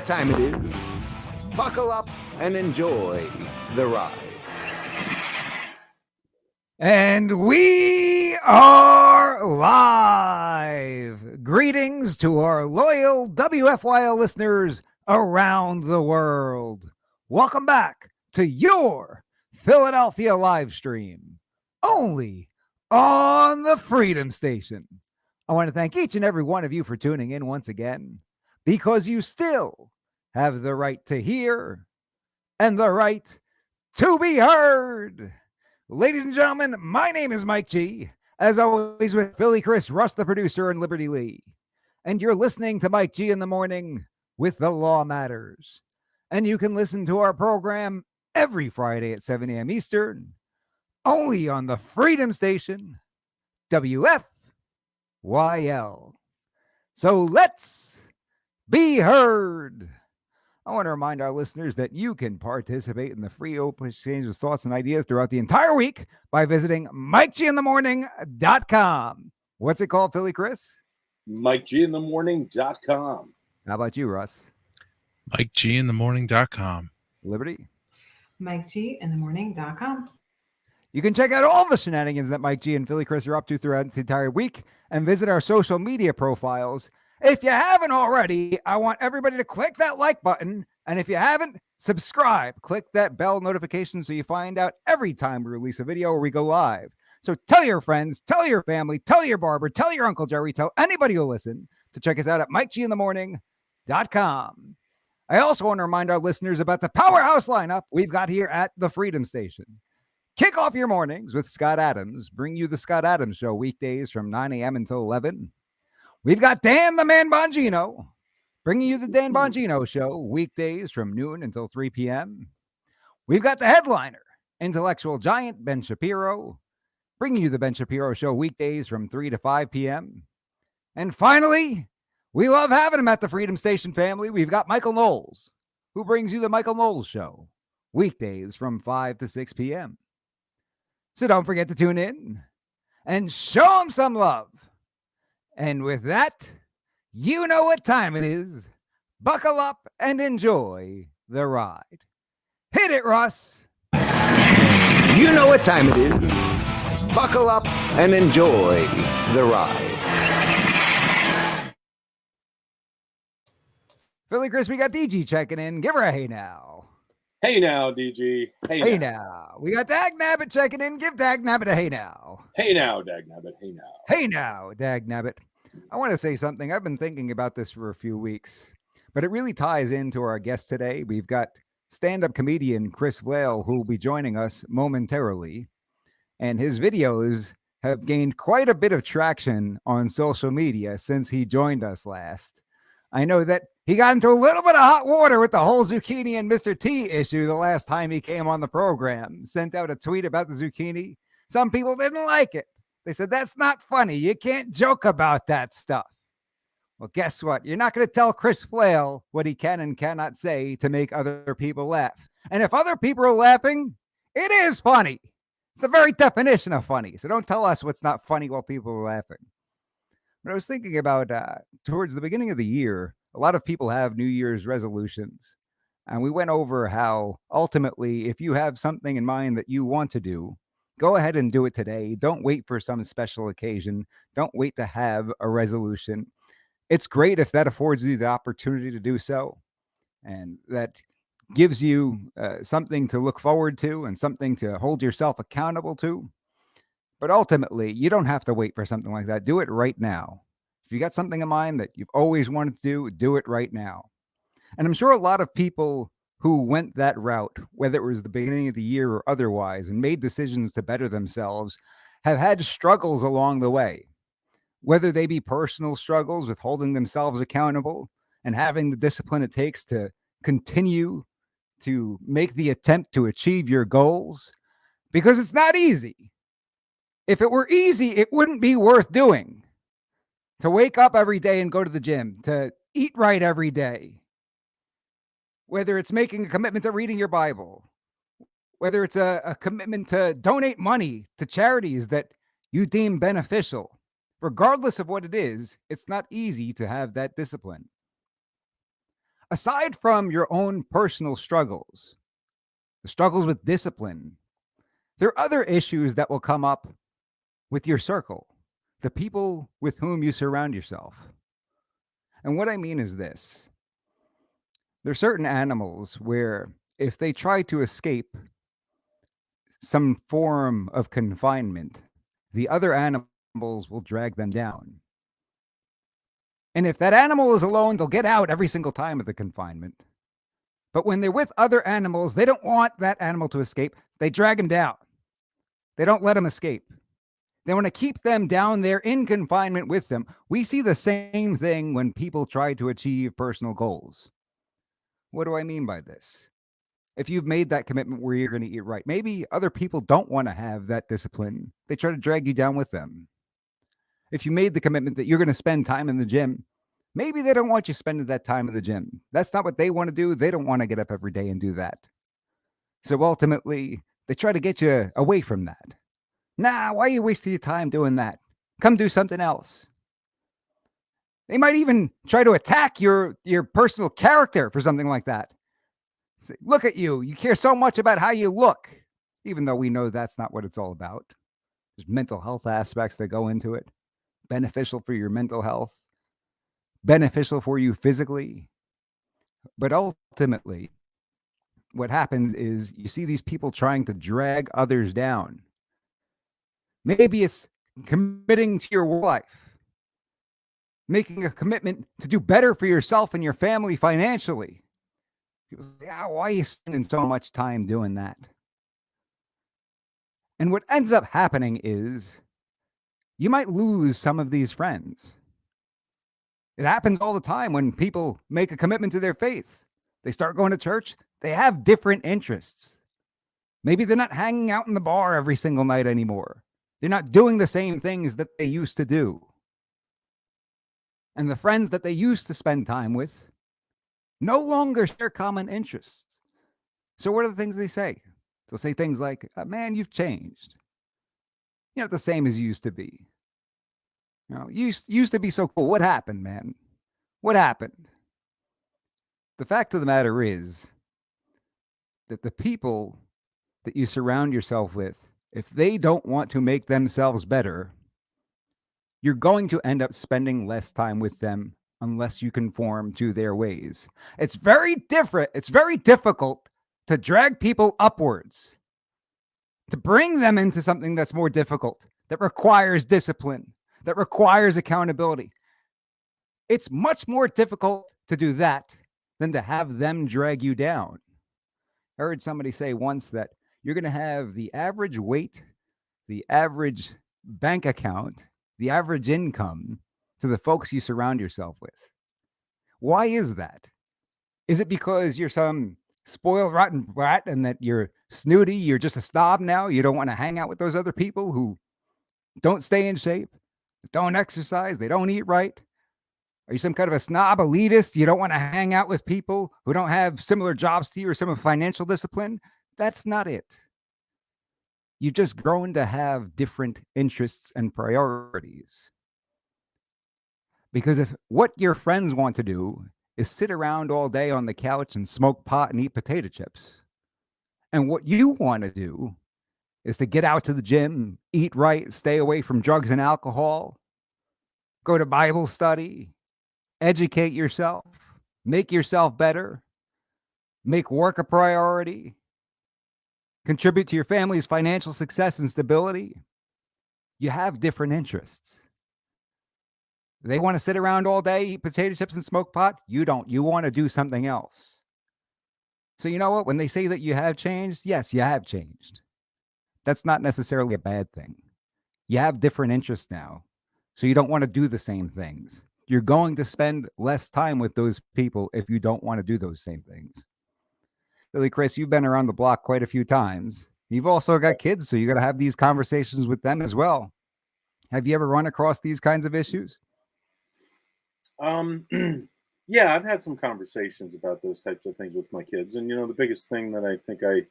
what time it is. Buckle up and enjoy the ride. And we are live. Greetings to our loyal WFYL listeners around the world. Welcome back to your Philadelphia live stream, only on the Freedom Station. I want to thank each and every one of you for tuning in once again, because you still have the right to hear and the right to be heard. Ladies and gentlemen, my name is Mike G, as always with Philly Chris, Russ the producer, and Liberty Lee. And you're listening to Mike G in the morning with The Law Matters. And you can listen to our program every Friday at 7 a.m. Eastern, only on the Freedom Station, WFYL. So let's be heard. I want to remind our listeners that you can participate in the free open exchange of thoughts and ideas throughout the entire week by visiting MikeGinTheMorning.com. What's it called, Philly Chris? MikeGinTheMorning.com. How about you, Russ? MikeGinTheMorning.com. Liberty? MikeGinTheMorning.com. You can check out all the shenanigans that Mike G and Philly Chris are up to throughout the entire week and visit our social media profiles. If you haven't already, I want everybody to click that like button. And if you haven't, subscribe. Click that bell notification so you find out every time we release a video or we go live. So tell your friends, tell your family, tell your barber, tell your Uncle Jerry, tell anybody who'll listen to check us out at MikeGinTheMorning.com. I also want to remind our listeners about the powerhouse lineup we've got here at the Freedom Station. Kick off your mornings with Scott Adams. Bring you the Scott Adams Show weekdays from 9 a.m. until 11. We've got Dan the Man Bongino, bringing you the Dan Bongino Show weekdays from noon until 3 p.m. We've got the headliner, intellectual giant Ben Shapiro, bringing you the Ben Shapiro Show weekdays from 3 to 5 p.m. And finally, we love having him at the Freedom Station family. We've got Michael Knowles, who brings you the Michael Knowles Show weekdays from 5 to 6 p.m. So don't forget to tune in and show him some love. And with that, you know what time it is. Buckle up and enjoy the ride. Hit it, Russ. You know what time it is. Buckle up and enjoy the ride. Philly Chris, we got DG checking in. Give her a hey now. Hey now, DG. Hey now. We got Dag Nabbit checking in. Give Dag Nabbit a hey now. Hey now, Dag Nabbit. Hey now. Hey now, Dag Nabbit. I want to say something. I've been thinking about this for a few weeks, but it really ties into our guest today. We've got stand-up comedian Chris Vale, who will be joining us momentarily, and his videos have gained quite a bit of traction on social media since he joined us last. I know that he got into a little bit of hot water with the whole zucchini and Mr. T issue the last time he came on the program. Sent out a tweet about the zucchini. Some people didn't like it. They said, that's not funny. You can't joke about that stuff. Well, guess what? You're not going to tell Chris Flail what he can and cannot say to make other people laugh. And if other people are laughing, it is funny. It's the very definition of funny. So don't tell us what's not funny while people are laughing. But I was thinking about towards the beginning of the year, a lot of people have New Year's resolutions. And we went over how ultimately, if you have something in mind that you want to do, go ahead and do it today. Don't wait for some special occasion. Don't wait to have a resolution. It's great if that affords you the opportunity to do so. And that gives you something to look forward to and something to hold yourself accountable to. But ultimately, you don't have to wait for something like that. Do it right now. If you got something in mind that you've always wanted to do it right now. And I'm sure a lot of people who went that route, whether it was the beginning of the year or otherwise, and made decisions to better themselves, have had struggles along the way. Whether they be personal struggles with holding themselves accountable and having the discipline it takes to continue to make the attempt to achieve your goals, because it's not easy. If it were easy, it wouldn't be worth doing. To wake up every day and go to the gym, to eat right every day, whether it's making a commitment to reading your Bible, whether it's a commitment to donate money to charities that you deem beneficial, regardless of what it is, it's not easy to have that discipline. Aside from your own personal struggles, the struggles with discipline, there are other issues that will come up with your circle, the people with whom you surround yourself. And what I mean is this: there are certain animals where if they try to escape some form of confinement, the other animals will drag them down. And if that animal is alone, they'll get out every single time of the confinement. But when they're with other animals, they don't want that animal to escape. They drag him down. They don't let him escape. They want to keep them down there in confinement with them. We see the same thing when people try to achieve personal goals. What do I mean by this? If you've made that commitment where you're going to eat right, maybe other people don't want to have that discipline. They try to drag you down with them. If you made the commitment that you're going to spend time in the gym, maybe they don't want you spending that time in the gym. That's not what they want to do. They don't want to get up every day and do that. So ultimately, they try to get you away from that. Nah, why are you wasting your time doing that? Come do something else. They might even try to attack your personal character for something like that. Say, look at you. You care so much about how you look, even though we know that's not what it's all about. There's mental health aspects that go into it, beneficial for your mental health, beneficial for you physically. But ultimately, what happens is you see these people trying to drag others down. Maybe it's committing to your life, making a commitment to do better for yourself and your family financially. People say, why are you spending so much time doing that? And what ends up happening is you might lose some of these friends. It happens all the time when people make a commitment to their faith. They start going to church. They have different interests. Maybe they're not hanging out in the bar every single night anymore. They're not doing the same things that they used to do. And the friends that they used to spend time with no longer share common interests. So what are the things they say? They'll say things like, man, you've changed. You're not the same as you used to be. You used to be so cool. What happened, man? What happened? The fact of the matter is that the people that you surround yourself with, if they don't want to make themselves better, you're going to end up spending less time with them unless you conform to their ways. It's very different. It's very difficult to drag people upwards, to bring them into something that's more difficult, that requires discipline, that requires accountability. It's much more difficult to do that than to have them drag you down. I heard somebody say once that you're going to have the average weight, the average bank account, the average income to the folks you surround yourself with. Why is that? Is it because you're some spoiled rotten brat and that you're snooty, you're just a snob now, you don't want to hang out with those other people who don't stay in shape, don't exercise, they don't eat right? Are you some kind of a snob elitist? You don't want to hang out with people who don't have similar jobs to you or some financial discipline? That's not it. You've just grown to have different interests and priorities. Because if what your friends want to do is sit around all day on the couch and smoke pot and eat potato chips, and what you want to do is to get out to the gym, eat right, stay away from drugs and alcohol, go to Bible study, educate yourself, make yourself better, make work a priority, contribute to your family's financial success and stability, you have different interests. They want to sit around all day, eat potato chips and smoke pot. You don't. You want to do something else. So you know what? When they say that you have changed, yes, you have changed. That's not necessarily a bad thing. You have different interests now. So you don't want to do the same things. You're going to spend less time with those people if you don't want to do those same things. Billy Chris, you've been around the block quite a few times. You've also got kids, so you got to have these conversations with them as well. Have you ever run across these kinds of issues? Yeah, I've had some conversations about those types of things with my kids. And, the biggest thing that I think I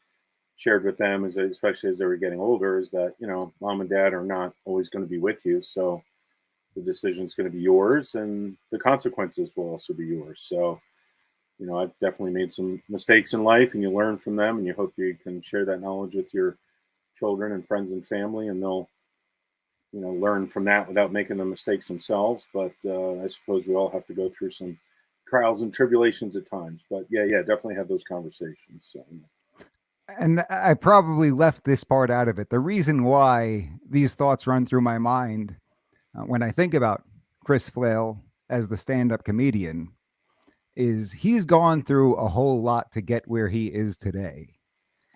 shared with them is, especially as they were getting older, is that, mom and dad are not always going to be with you. So the decision's going to be yours and the consequences will also be yours. So, I've definitely made some mistakes in life, and you learn from them, and you hope you can share that knowledge with your children and friends and family, and they'll, learn from that without making the mistakes themselves. But I suppose we all have to go through some trials and tribulations at times. But yeah, definitely have those conversations. So, And I probably left this part out of it. The reason why these thoughts run through my mind when I think about Chris Flail as the stand-up comedian is he's gone through a whole lot to get where he is today.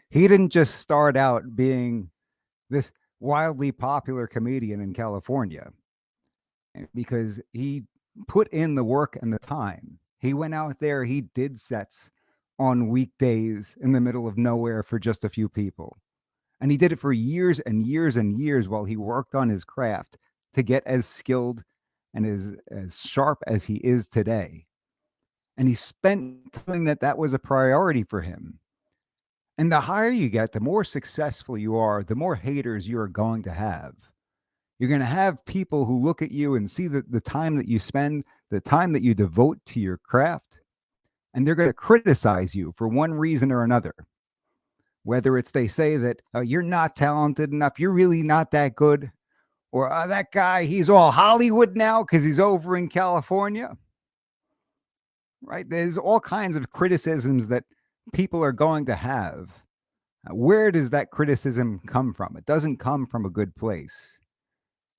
He didn't just start out being this wildly popular comedian in California because he put in the work and the time. He went out there, he did sets on weekdays in the middle of nowhere for just a few people. And he did it for years and years and years while he worked on his craft to get as skilled and as sharp as he is today. And he spent doing that. That was a priority for him. And the higher you get, the more successful you are, the more haters you are going to have. You're going to have people who look at you and see the time that you spend, the time that you devote to your craft, and they're going to criticize you for one reason or another. Whether it's they say that you're not talented enough, you're really not that good, or that guy, he's all Hollywood now because he's over in California. Right? There's all kinds of criticisms that people are going to have. Where does that criticism come from? It doesn't come from a good place.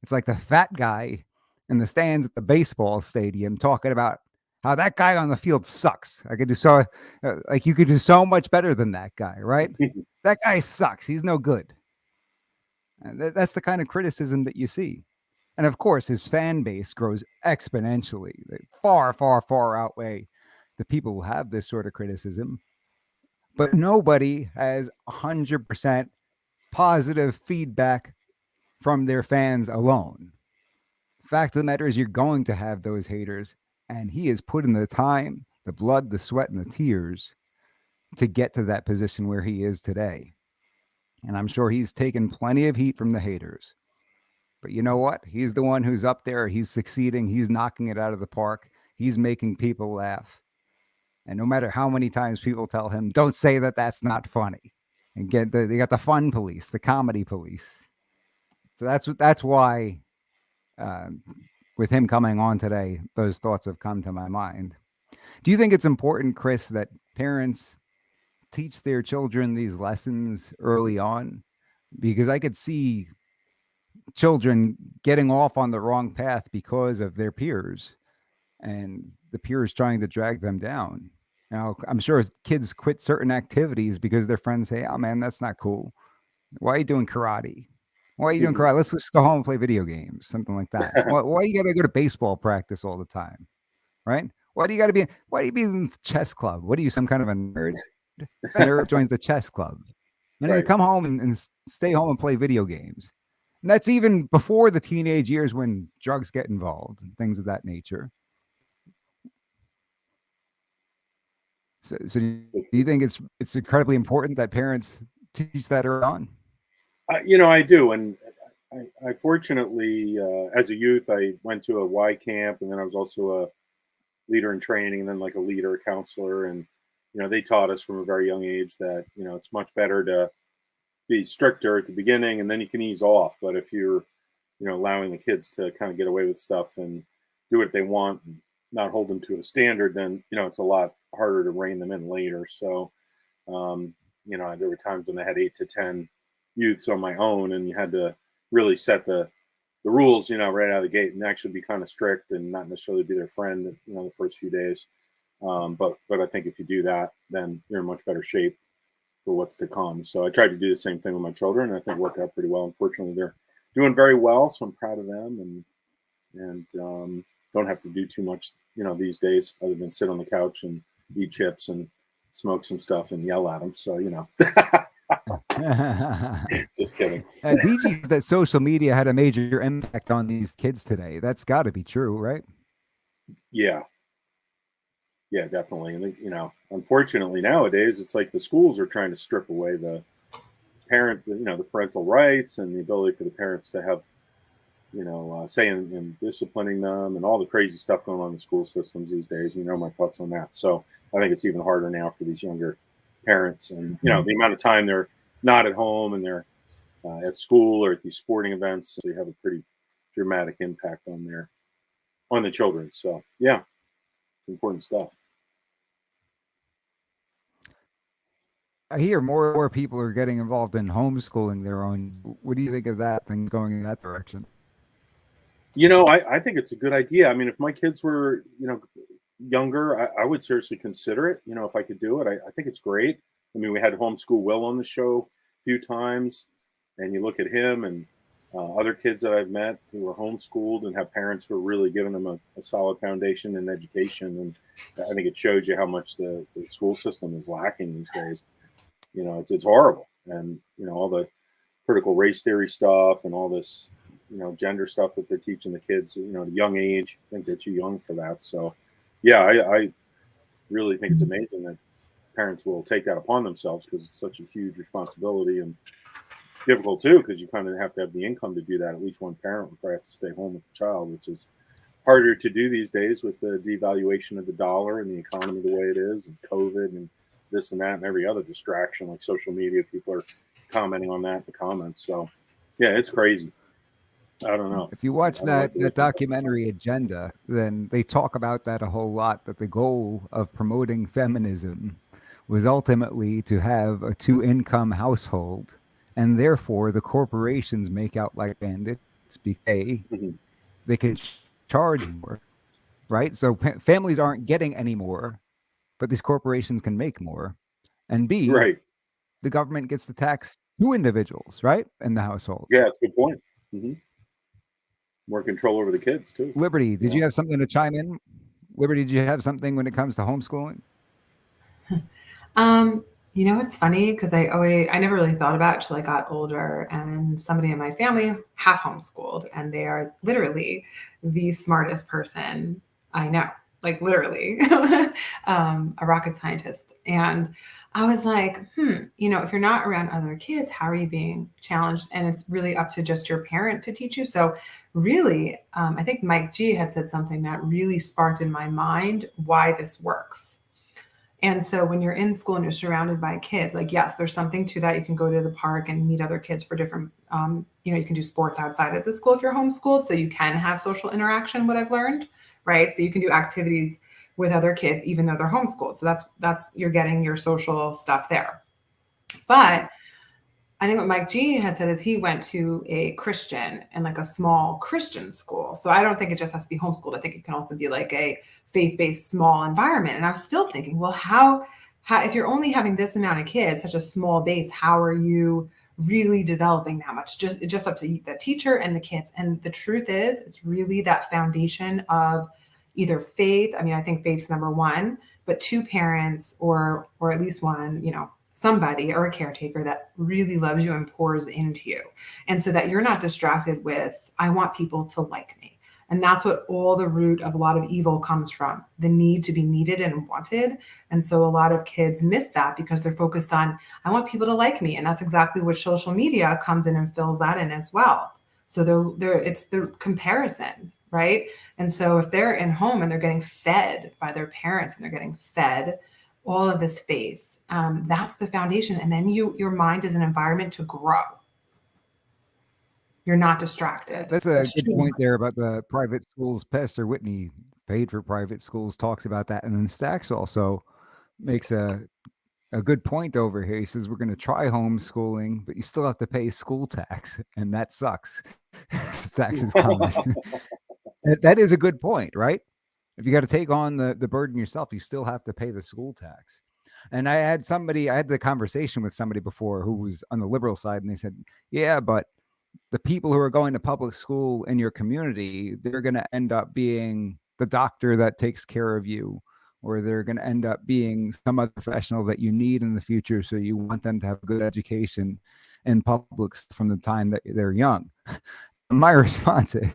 It's like the fat guy in the stands at the baseball stadium talking about how that guy on the field sucks. I could do so, like you could do so much better than that guy, right? That guy sucks. He's no good. And that's the kind of criticism that you see. And of course, his fan base grows exponentially. They far, far, far outweigh the people who have this sort of criticism. But nobody has 100% positive feedback from their fans alone. Fact of the matter is, you're going to have those haters, and he has put in the time, the blood, the sweat, and the tears to get to that position where he is today. And I'm sure he's taken plenty of heat from the haters. But you know what? He's the one who's up there. He's succeeding. He's knocking it out of the park. He's making people laugh. And no matter how many times people tell him, don't say that that's not funny. And they got the fun police, the comedy police. So that's why with him coming on today, those thoughts have come to my mind. Do you think it's important, Chris, that parents teach their children these lessons early on? Because I could see children getting off on the wrong path because of their peers and the peers trying to drag them down. Now, I'm sure kids quit certain activities because their friends say, oh man, that's not cool. Why are you doing karate? Why are you doing karate? Let's just go home and play video games, something like that. Why you got to go to baseball practice all the time? Right? Why do you be in the chess club? What are you, some kind of a nerd? A nerd joins the chess club. And they come home and stay home and play video games. And that's even before the teenage years when drugs get involved and things of that nature. So do you think it's incredibly important that parents teach that early on? I do. And I fortunately, as a youth, I went to a Y camp, and then I was also a leader in training, and then like a leader, counselor. And, they taught us from a very young age that, it's much better to be stricter at the beginning, and then you can ease off. But if you're, allowing the kids to kind of get away with stuff and do what they want and not hold them to a standard, then, it's a lot harder to rein them in later. So, there were times when I had 8 to 10 youths on my own, and you had to really set the rules, right out of the gate, and actually be kind of strict and not necessarily be their friend, the first few days. But I think if you do that, then you're in much better shape for what's to come. So I tried to do the same thing with my children, and I think it worked out pretty well. Unfortunately, they're doing very well, so I'm proud of them, and don't have to do too much, these days, other than sit on the couch and eat chips and smoke some stuff and yell at them. So, just kidding. DG, that social media had a major impact on these kids today. That's got to be true, right? Yeah, definitely. And unfortunately nowadays, it's like the schools are trying to strip away the parental rights and the ability for the parents to have, saying and disciplining them and all the crazy stuff going on in the school systems these days. You know my thoughts on that. So I think it's even harder now for these younger parents, and the amount of time they're not at home and they're at school or at these sporting events. So you have a pretty dramatic impact on the children. So yeah, it's important stuff. I hear more and more people are getting involved in homeschooling their own. What do you think of that, things going in that direction? I think it's a good idea. I mean, if my kids were, younger, I would seriously consider it. If I could do it, I think it's great. I mean, we had Homeschool Will on the show a few times, and you look at him and other kids that I've met who are homeschooled and have parents who are really giving them a solid foundation in education. And I think it shows you how much the school system is lacking these days. It's horrible. And, all the critical race theory stuff and all this, gender stuff that they're teaching the kids, at a young age. I think they're too young for that. So, yeah, I really think it's amazing that parents will take that upon themselves, because it's such a huge responsibility, and it's difficult too, because you kind of have to have the income to do that. At least one parent would probably have to stay home with the child, which is harder to do these days with the devaluation of the dollar and the economy the way it is, and COVID and this and that and every other distraction like social media. People are commenting on that in the comments. So, yeah, it's crazy. I don't know. If you watch that documentary Agenda, then they talk about that a whole lot, that the goal of promoting feminism was ultimately to have a 2-income household, and therefore the corporations make out like bandits because they can charge more, right? So families aren't getting any more, but these corporations can make more. And B, right, the government gets to tax 2 individuals, right, in the household. Yeah, that's a good point. More control over the kids too. Liberty, did you have something to chime in? Liberty, did you have something when it comes to homeschooling? It's funny because I never really thought about it till I got older, and somebody in my family half homeschooled, and they are literally the smartest person I know, like literally a rocket scientist. And I was like, if you're not around other kids, how are you being challenged? And it's really up to just your parent to teach you. So really, I think Mike G had said something that really sparked in my mind why this works. And so when you're in school and you're surrounded by kids, like, yes, there's something to that. You can go to the park and meet other kids for different, you can do sports outside of the school if you're homeschooled. So you can have social interaction, what I've learned, right? So you can do activities with other kids, even though they're homeschooled. So that's you're getting your social stuff there. But I think what Mike G had said is he went to a Christian and like a small Christian school. So I don't think it just has to be homeschooled. I think it can also be like a faith-based small environment. And I was still thinking, well, how if you're only having this amount of kids, such a small base, how are you really developing that much? Just up to the teacher and the kids. And the truth is, it's really that foundation of either faith. I mean, I think faith's number one, but 2 parents or at least one, somebody or a caretaker that really loves you and pours into you. And so that you're not distracted with, I want people to like me. And that's what all the root of a lot of evil comes from, the need to be needed and wanted. And so a lot of kids miss that because they're focused on, I want people to like me. And that's exactly what social media comes in and fills that in as well. So it's the comparison, right? And so if they're in home and they're getting fed by their parents and they're getting fed all of this faith, that's the foundation. And then your mind is an environment to grow. You're not distracted. That's a good point there about the private schools. Pastor Whitney, paid for private schools, talks about that. And then Stacks also makes a good point over here. He says, we're going to try homeschooling, but you still have to pay school tax. And that sucks. Stacks' comment. That is a good point, right? If you got to take on the burden yourself, you still have to pay the school tax. And I had the conversation with somebody before who was on the liberal side, and they said, yeah, but the people who are going to public school in your community, they're going to end up being the doctor that takes care of you, or they're going to end up being some other professional that you need in the future. So you want them to have a good education in public from the time that they're young. My response is,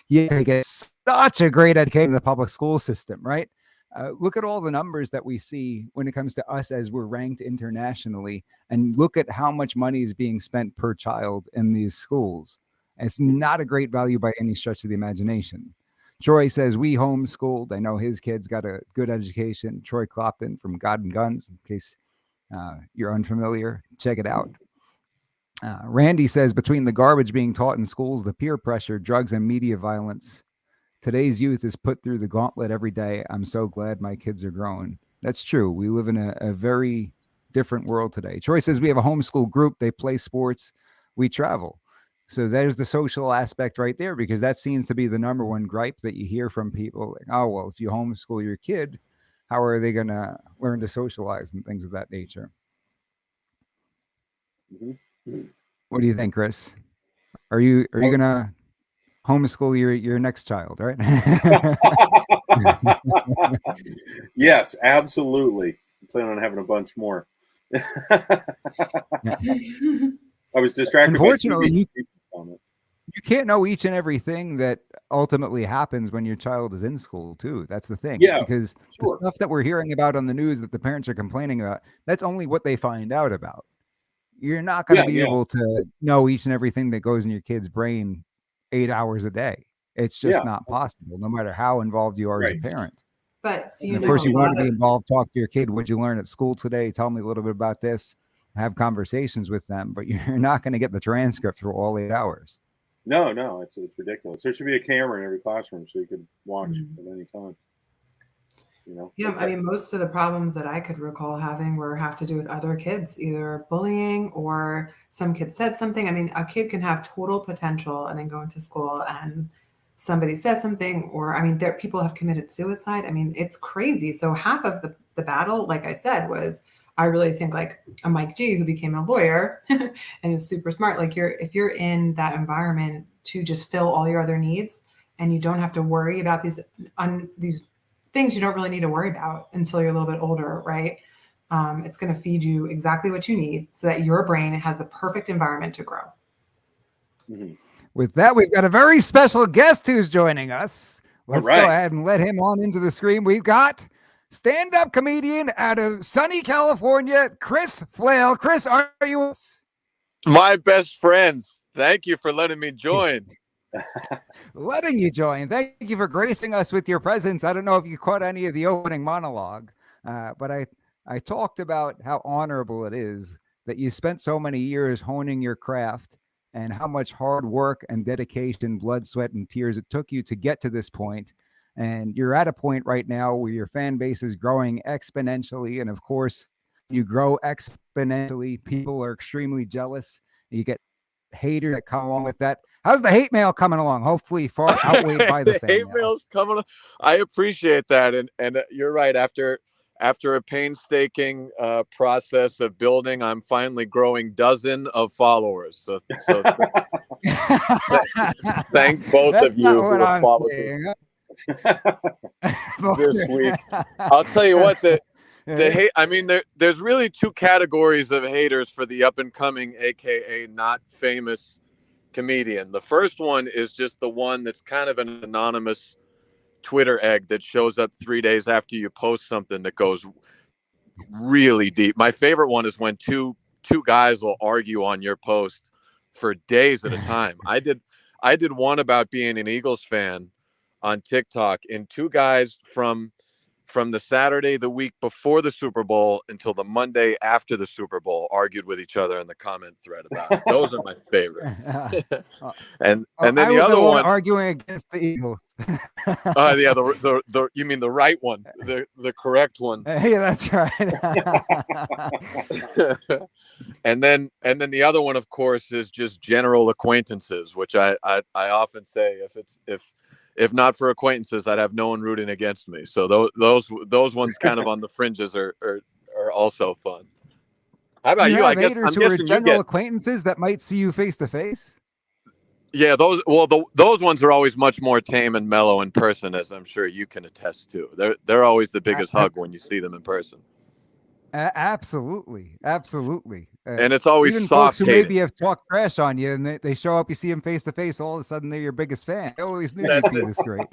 yeah, you get such a great education in the public school system, right? Look at all the numbers that we see when it comes to us as we're ranked internationally, and look at how much money is being spent per child in these schools. It's not a great value by any stretch of the imagination. Troy says, we homeschooled. I know his kids got a good education. Troy Clopton from God and Guns, in case you're unfamiliar, check it out. Randy says, between the garbage being taught in schools, the peer pressure, drugs, and media violence, today's youth is put through the gauntlet every day. I'm so glad my kids are grown. That's true. We live in a very different world today. Troy says, we have a homeschool group. They play sports. We travel. So there's the social aspect right there, because that seems to be the number one gripe that you hear from people. Like, oh, well, if you homeschool your kid, how are they going to learn to socialize and things of that nature? Mm-hmm. What do you think, Chris? Are you going to homeschool your next child, right? Yes, absolutely. I'm planning on having a bunch more. I was distracted. Unfortunately, you can't know each and everything that ultimately happens when your child is in school too. That's the thing. Yeah, because sure. The stuff that we're hearing about on the news that the parents are complaining about, that's only what they find out about. You're not going to be able to know each and everything that goes in your kid's brain 8 hours a day. It's just not possible, no matter how involved you are as a parent. But do you of course, you want to be involved, talk to your kid. What'd you learn at school today? Tell me a little bit about this. Have conversations with them, but you're not going to get the transcript for all 8 hours. No, it's ridiculous. There should be a camera in every classroom so you could watch at any time. Yeah, I mean, most of the problems that I could recall having have to do with other kids, either bullying or some kid said something. I mean, a kid can have total potential and then go into school and somebody says something, or I mean, people have committed suicide. I mean, it's crazy. So half of the battle, like I said, was I really think like a Mike G, who became a lawyer and is super smart. Like if you're in that environment to just fill all your other needs, and you don't have to worry about these things you don't really need to worry about until you're a little bit older, right? It's going to feed you exactly what you need so that your brain has the perfect environment to grow. Mm-hmm. With that, we've got a very special guest who's joining us. Let's go ahead and let him on into the screen. We've got stand-up comedian out of sunny California, Chris Flail. Chris, are you? My best friends. Thank you for letting me join. Letting you join. Thank you for gracing us with your presence. I don't know if you caught any of the opening monologue, but I talked about how honorable it is that you spent so many years honing your craft and how much hard work and dedication, blood, sweat, and tears it took you to get to this point. And you're at a point right now where your fan base is growing exponentially. And of course, you grow exponentially. People are extremely jealous. You get haters that come along with that. How's the hate mail coming along? Hopefully far outweighed by the fan hate mail's coming along. I appreciate that. And you're right. After a painstaking process of building, I'm finally growing dozen of followers. So thank both of you who have followed me this week. I'll tell you what, the hate, I mean, there's really two categories of haters for the up and coming, AKA not famous comedian. The first one is just the one that's kind of an anonymous Twitter egg that shows up 3 days after you post something that goes really deep. My favorite one is when two guys will argue on your post for days at a time. I did one about being an Eagles fan on TikTok, and two guys from the Saturday the week before the Super Bowl until the Monday after the Super Bowl argued with each other in the comment thread about it. Those are my favorite. and then the other one arguing against the Eagles. Yeah, the you mean the right one, the correct one. Yeah, that's right. and then the other one, of course, is just general acquaintances, which I often say if not for acquaintances, I'd have no one rooting against me. So those ones kind of on the fringes are also fun. How about you? I guess I'm guessing general acquaintances that might see you face to face. Yeah, those ones are always much more tame and mellow in person, as I'm sure you can attest to. They're always the biggest hug when you see them in person. Absolutely. And it's always even soft. Folks who maybe have talked trash on you, and they show up, you see them face to face, all of a sudden they're your biggest fan. I always knew you'd be this great.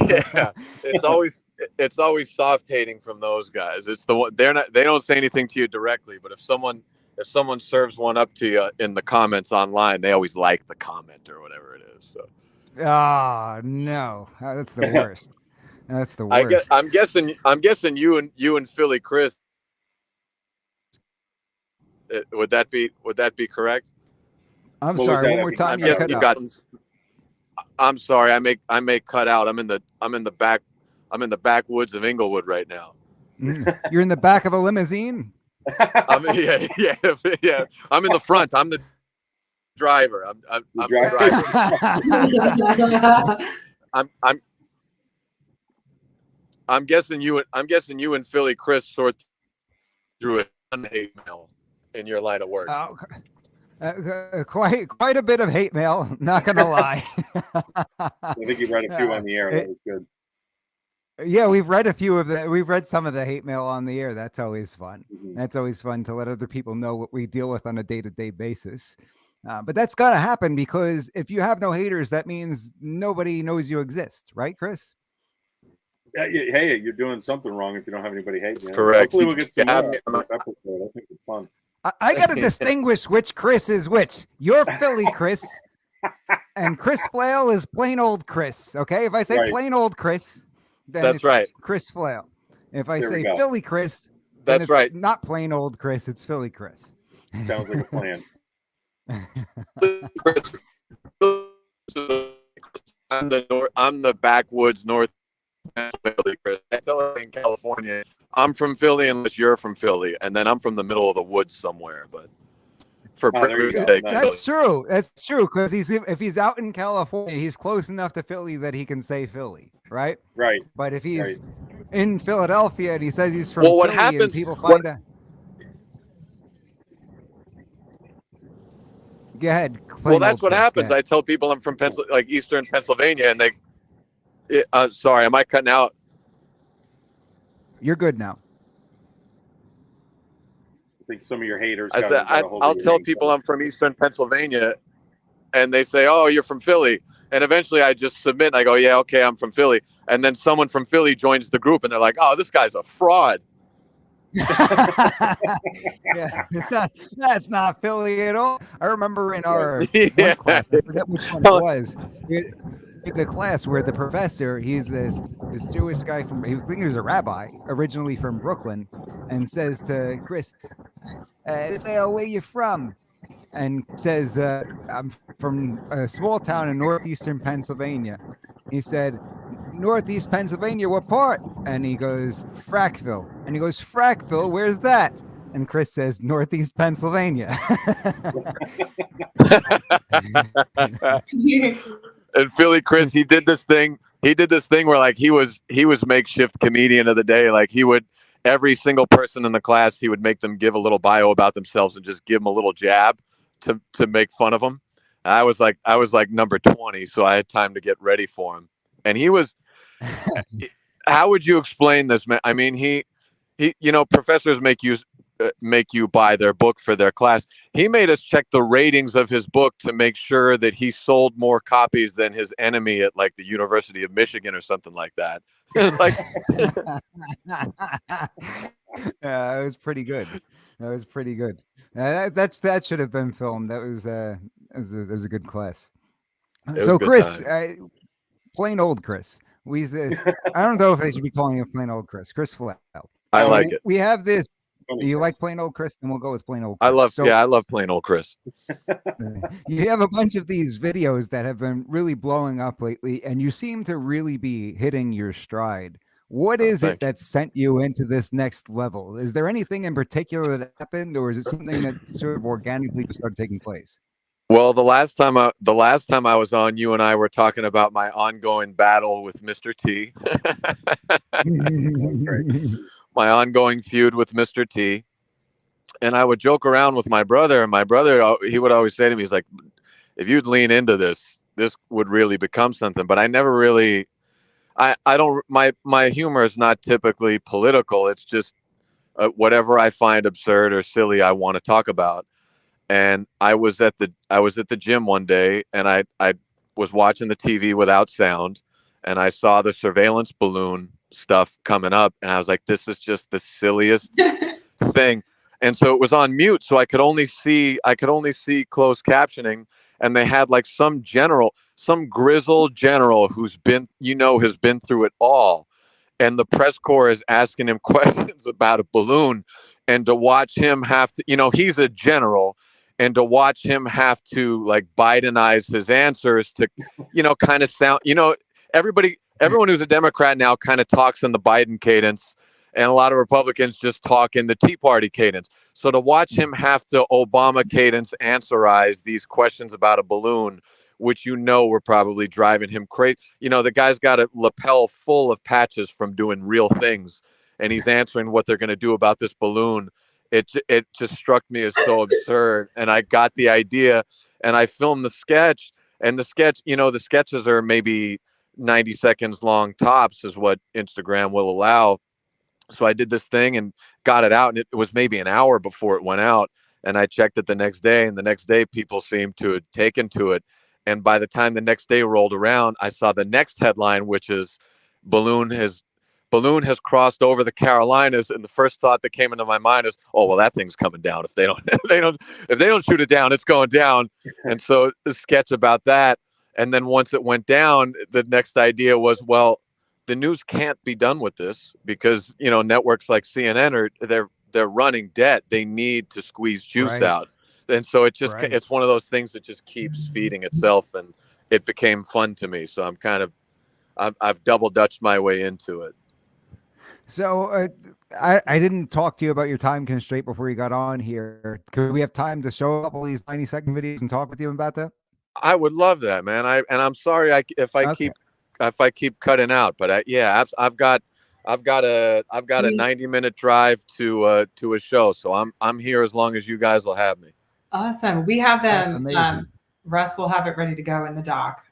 Yeah, it's always soft hating from those guys. It's the one they don't say anything to you directly, but if someone if someone serves one up to you in the comments online, they always like the comment or whatever it is. So Oh no, that's the worst. That's the worst. I'm guessing you and Philly Chris. Would that be correct? I'm What was sorry. that? One more time. I'm You guessing cut you out. got. I'm sorry. I may cut out. I'm in the backwoods of Inglewood right now. You're in the back of a limousine. Yeah. I'm in the front. I'm the driver. I'm the driver. I'm guessing you and Philly Chris sort through a hate mail in your line of work. Oh, quite a bit of hate mail. Not gonna lie. I think you read a few on the air. That was good. Yeah, we've read a few of the. We've read some of the hate mail on the air. That's always fun. Mhm. That's always fun to let other people know what we deal with on a day-to-day basis. But that's gotta happen, because if you have no haters, that means nobody knows you exist, right, Chris? Hey, you're doing something wrong if you don't have anybody hating you. Correct. Hopefully, we'll get some Yeah, more after this episode. I think it's fun. I got to distinguish which Chris is which. You're Philly Chris, and Chris Flail is plain old Chris. Okay, if I say Right. plain old Chris, then That's it's right. Chris Flail. If I There we say go. Philly Chris, then That's it's right. not plain old Chris. It's Philly Chris. Sounds like a plan. I'm the backwoods north Philly, Chris. I tell it in California, I'm from Philly unless you're from Philly, and then I'm from the middle of the woods somewhere. But for Oh, there you Britney's go. sake, Nice. That's true. That's true, because if he's out in California, he's close enough to Philly that he can say Philly, right? Right. But if he's Right. in Philadelphia and he says he's from Well, what Philly, and happens- people what- find out. Go ahead. well, plain that's old what Chris, happens. go ahead. I tell people I'm from like Eastern Pennsylvania, and they, sorry, am I cutting out? You're good now. I think some of your haters. I got- said got a hold of I'll your tell name, people so- I'm from Eastern Pennsylvania, and they say, "Oh, you're from Philly," and eventually I just submit. And I go, "Yeah, okay, I'm from Philly," and then someone from Philly joins the group, and they're like, "Oh, this guy's a fraud." Yeah, that's not Philly at all. I remember in our one class, I forget which one it was. In the class where the professor, he's this Jewish guy from, he was thinking he was a rabbi, originally from Brooklyn, and says to Chris, "Phil, where you from?" And says, "I'm from a small town in northeastern Pennsylvania." He said, "Northeast Pennsylvania, what part?" And he goes, "Frackville." And he goes, "Frackville, where's that?" And Chris says, "Northeast Pennsylvania." And Philly Chris, he did this thing where like he was makeshift comedian of the day. Like he would, every single person in the class, he would make them give a little bio about themselves and just give them a little jab to make fun of them. I was like number 20, so I had time to get ready for him. And he was, how would you explain this, man? I mean, he professors make you buy their book for their class. He made us check the ratings of his book to make sure that he sold more copies than his enemy at like the University of Michigan or something like that. It was like, It was pretty good. That was pretty good. That should have been filmed. That was a good class. was So a good Chris, plain old Chris. I don't know if I should be calling him plain old Chris. Chris Flail. I like it. We have this. Funny, You Chris. like plain old Chris? Then we'll go with plain old. I Chris. love plain old Chris. You have a bunch of these videos that have been really blowing up lately, and you seem to really be hitting your stride. What is it thank you. that sent you into this next level? Is there anything in particular that happened, or is it something that sort of organically just started taking place? Well, the last time I was on, you and I were talking about my ongoing battle with Mr. T. My ongoing feud with Mr. T. And I would joke around with my brother, and my brother, he would always say to me, he's like, if you'd lean into this would really become something. But I never really, I don't, my humor is not typically political. It's just whatever I find absurd or silly, I want to talk about. And I was at the gym one day, and I was watching the TV without sound, and I saw the surveillance balloon stuff coming up, and I was like, this is just the silliest thing. and so it was on mute, so I could only see closed captioning, and they had like some grizzled general who's been, has been through it all, and the press corps is asking him questions about a balloon, and to watch him have to, he's a general, and to watch him have to like Bidenize his answers to, kind of sound, everyone who's a Democrat now kind of talks in the Biden cadence, and a lot of Republicans just talk in the Tea Party cadence. So to watch him have to Obama cadence answerize these questions about a balloon, which were probably driving him crazy. The guy's got a lapel full of patches from doing real things, and he's answering what they're going to do about this balloon. It just struck me as so absurd, and I got the idea, and I filmed the sketch. And the sketch, the sketches are maybe 90 seconds long tops, is what Instagram will allow. So I did this thing and got it out, and it was maybe an hour before it went out. And I checked it the next day, and the next day people seemed to have taken to it. And by the time the next day rolled around, I saw the next headline, which is balloon has crossed over the Carolinas. And the first thought that came into my mind is, oh, well, that thing's coming down. If they don't shoot it down, it's going down. And so the sketch about that. And then once it went down, the next idea was, well, the news can't be done with this because, networks like CNN they're running debt. They need to squeeze juice out. And so it's one of those things that just keeps feeding itself, and it became fun to me. So I've double Dutched my way into it. So I didn't talk to you about your time constraint before you got on here. Could we have time to show a couple of these 90-second videos and talk with you about that? I would love that, man. I'm sorry if I keep cutting out, but I've got a 90-minute drive to a show, so I'm here as long as you guys will have me. Awesome. We have them. Russ will have it ready to go in the doc.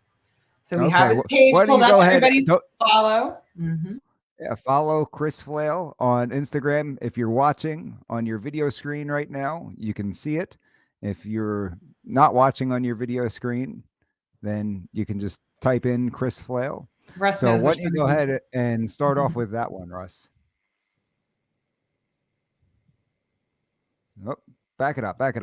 So we have his page pulled up. Everybody follow. Mm-hmm. Yeah, follow Chris Flail on Instagram. If you're watching on your video screen right now, you can see it. If you're not watching on your video screen, then you can just type in Chris Flail. Russ, so why don't you go ahead and start off with that one, Russ? Oh, back it up. Back it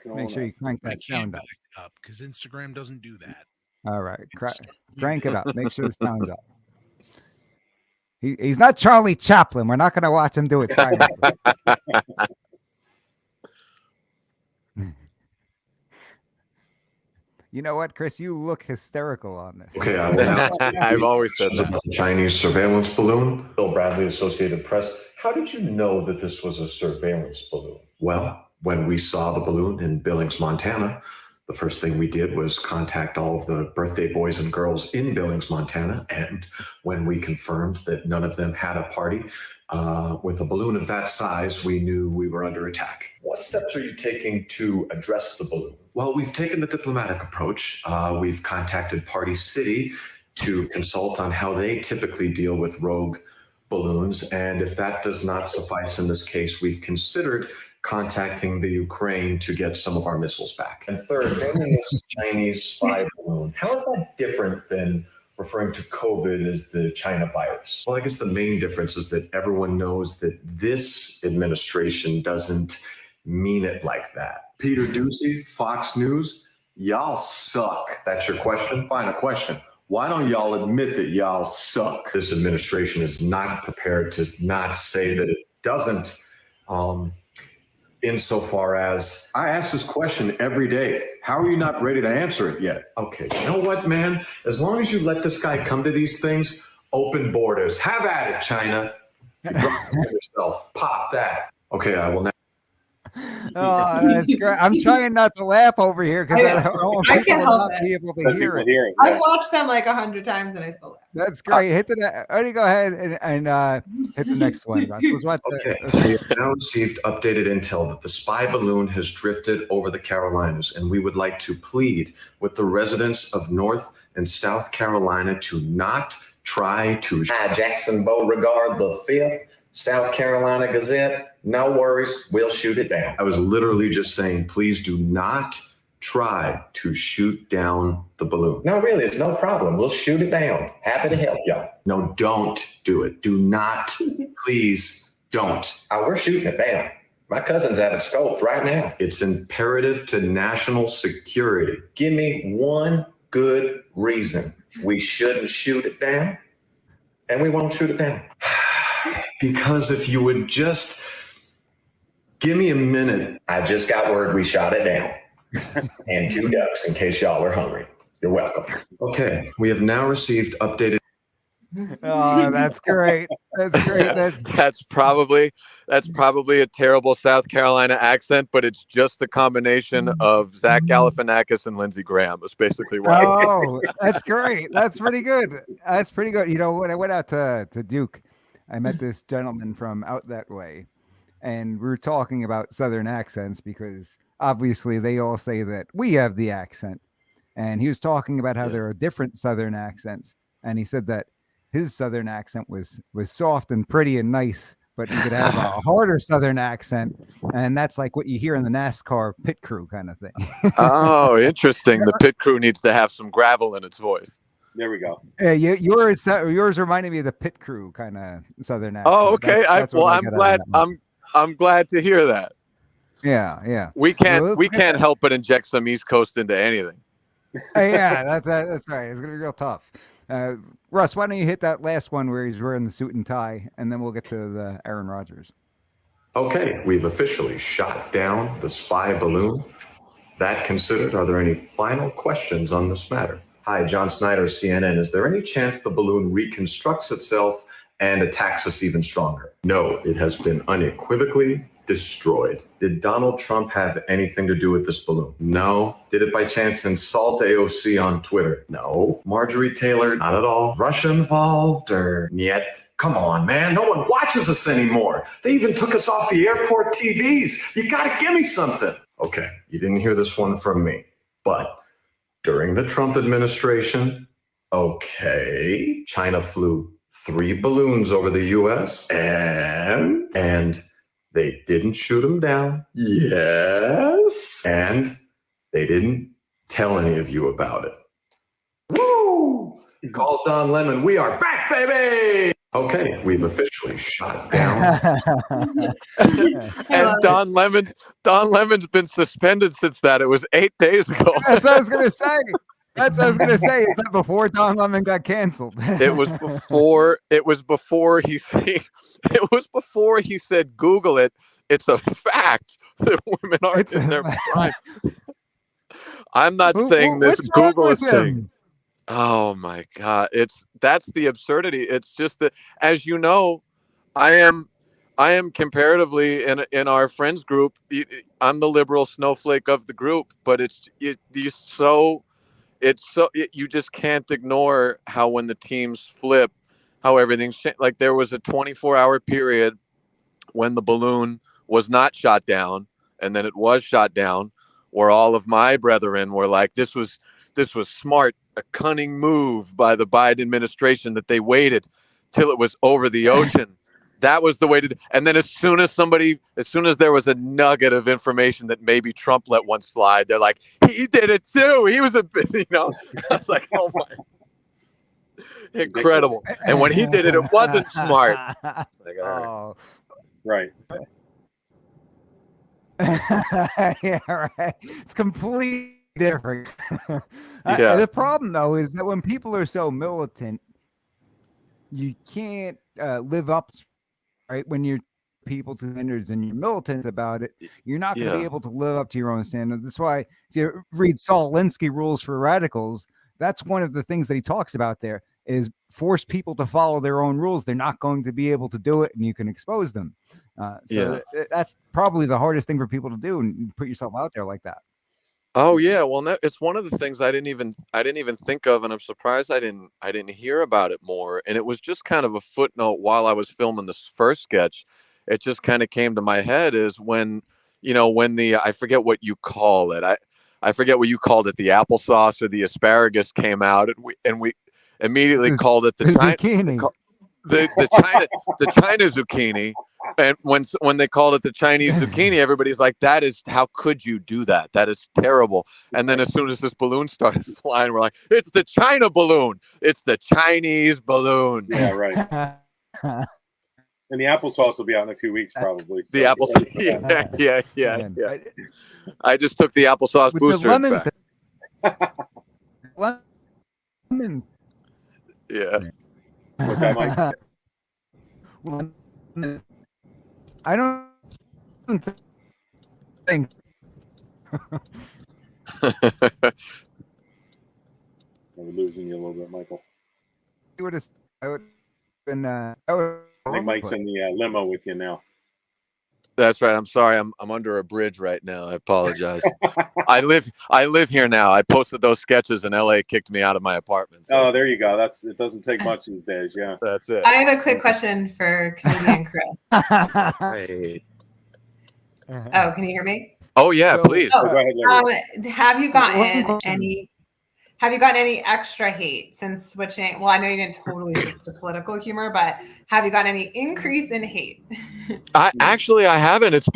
Make sure you crank that sound up because Instagram doesn't do that. All right, crank it up. Make sure the sound's up. He's not Charlie Chaplin. We're not going to watch him do it silently. You know what, Chris? You look hysterical on this. Okay, I've always said that. The Chinese surveillance balloon. Bill Bradley, Associated Press. How did you know that this was a surveillance balloon? Well, when we saw the balloon in Billings, Montana, the first thing we did was contact all of the birthday boys and girls in Billings, Montana. And when we confirmed that none of them had a party with a balloon of that size, we knew we were under attack. What steps are you taking to address the balloon? Well, we've taken the diplomatic approach. We've contacted Party City to consult on how they typically deal with rogue balloons. And if that does not suffice in this case, we've considered contacting the Ukraine to get some of our missiles back. And third, naming this Chinese spy balloon, how is that different than referring to COVID as the China virus? Well, I guess the main difference is that everyone knows that this administration doesn't mean it like that. Peter Doocy, Fox News, y'all suck. That's your question? Fine, a question. Why don't y'all admit that y'all suck? This administration is not prepared to not say that it doesn't. Insofar as I ask this question every day, how are you not ready to answer it yet? Okay, you know what, man? As long as you let this guy come to these things, open borders. Have at it, China. You brought it yourself. Pop that. Okay, I will now. Oh, that's great. I'm trying not to laugh over here because I can't help it. Be able to hear it. I've watched them like 100 times and I still laugh. That's great. Hit go ahead and hit the next one. Let's watch We have now received updated intel that the spy balloon has drifted over the Carolinas, and we would like to plead with the residents of North and South Carolina to not try to Jackson Beauregard the 5th, South Carolina Gazette. No worries, we'll shoot it down. I was literally just saying, please do not try to shoot down the balloon? No, really, it's no problem. We'll shoot it down. Happy to help y'all. No, don't do it. Do not. Please don't. Oh, we're shooting it down. My cousin's having scoped right now. It's imperative to national security. Give me one good reason we shouldn't shoot it down, and we won't shoot it down. Because if you would just give me a minute. I just got word we shot it down. And 2 ducks in case y'all are hungry. You're welcome. Okay, we have now received updated. Oh, that's great. That's great. That's probably a terrible South Carolina accent, but it's just a combination of Zach Galifianakis and Lindsey Graham. That's basically why. Oh, that's great. That's pretty good. That's pretty good. You know, when I went out to Duke, I met this gentleman from out that way, and we were talking about Southern accents because obviously they all say that we have the accent. And he was talking about how there are different Southern accents. And he said that his Southern accent was soft and pretty and nice, but you could have a harder Southern accent. And that's like what you hear in the NASCAR pit crew kind of thing. Oh, interesting. The pit crew needs to have some gravel in its voice. There we go. Yeah, yours reminded me of the pit crew kind of Southern accent. Oh, okay. That's what I I'm got glad. out of that. I'm glad to hear that. Yeah. We can't help but inject some East Coast into anything. Yeah, that's right. It's gonna be real tough. Russ, why don't you hit that last one where he's wearing the suit and tie, and then we'll get to the Aaron Rodgers. Okay, we've officially shot down the spy balloon. That considered, are there any final questions on this matter? Hi, John Snyder, CNN. Is there any chance the balloon reconstructs itself and attacks us even stronger? No, it has been unequivocally destroyed. Did Donald Trump have anything to do with this balloon? No. Did it by chance insult AOC on Twitter? No. Marjorie Taylor? Not at all. Russia involved or niet? Come on, man. No one watches us anymore. They even took us off the airport TVs. You gotta give me something. Okay, you didn't hear this one from me, but during the Trump administration, okay, China flew 3 balloons over the U.S. and they didn't shoot them down. Yes. And they didn't tell any of you about it. Woo! Call Don Lemon. We are back, baby! Okay, we've officially shot down. And Don Lemon's been suspended since that. It was 8 days ago. That's what I was gonna say. Is that before Don Lemon got canceled? It was before he said Google it. It's a fact that women are in their prime. I'm not saying this. Google is saying. Oh my God! That's the absurdity. It's just that, as you know, I am comparatively in our friends group. I'm the liberal snowflake of the group, but you just can't ignore how when the teams flip, how everything's changed. Like there was a 24-hour period when the balloon was not shot down, and then it was shot down, where all of my brethren were like, "This was smart, a cunning move by the Biden administration that they waited till it was over the ocean." That was the way to. And then as soon as there was a nugget of information that maybe Trump let one slide, they're like, "He did it too. He was a bit," I was like, "Oh my, incredible!" And when he did it, it wasn't smart. It's like, all right. Right. Yeah, right. It's completely different. Yeah. The problem, though, is that when people are so militant, you can't live up, right? When you're people to standards and you're militant about it, you're not going to be able to live up to your own standards. That's why if you read Saul Alinsky Rules for Radicals, that's one of the things that he talks about there is force people to follow their own rules. They're not going to be able to do it, and you can expose them. That's probably the hardest thing for people to do, and put yourself out there like that. Oh yeah, well, it's one of the things I didn't even think of, and I'm surprised I didn't hear about it more. And it was just kind of a footnote while I was filming this first sketch. It just kind of came to my head is when the I forget what you call it. I forget what you called it, the applesauce or the asparagus came out, and we immediately called it the zucchini. The China zucchini, And when they called it the Chinese zucchini, everybody's like, "That is, how could you do that? That is terrible." And then as soon as this balloon started flying, we're like, "It's the China balloon. It's the Chinese balloon." Yeah, right. And the applesauce will be out in a few weeks, probably. The applesauce. Yeah. Man, I just took the applesauce with booster. the In lemon, fact. lemon. Yeah. What's that, Mike? I don't think We're losing you a little bit, Michael. you would have. I would been. I think Mike's in the limo with you now. That's right. I'm sorry. I'm under a bridge right now. I apologize. I live here now. I posted those sketches and LA kicked me out of my apartment. So Oh, there you go. It doesn't take much these days. Yeah. that's it. I have a quick question for comedian Chris. Hey. Oh, can you hear me? Oh yeah, So- please. So go ahead, Larry. Have you One gotten question. any? Have you gotten any extra hate since switching? Well, I know you didn't totally switch to political humor, but have you gotten any increase in hate? I haven't. It's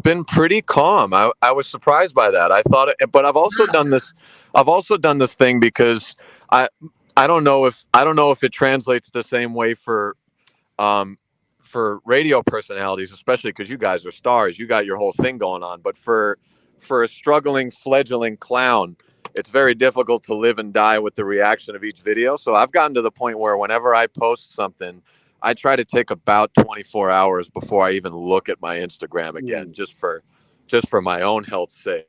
been pretty calm. I was surprised by that. I thought it, but I've also done this thing because I don't know if it translates the same way for radio personalities, especially because you guys are stars. You got your whole thing going on, but for a struggling fledgling clown, it's very difficult to live and die with the reaction of each video. So I've gotten to the point where whenever I post something, I try to take about 24 hours before I even look at my Instagram again, just for my own health's sake.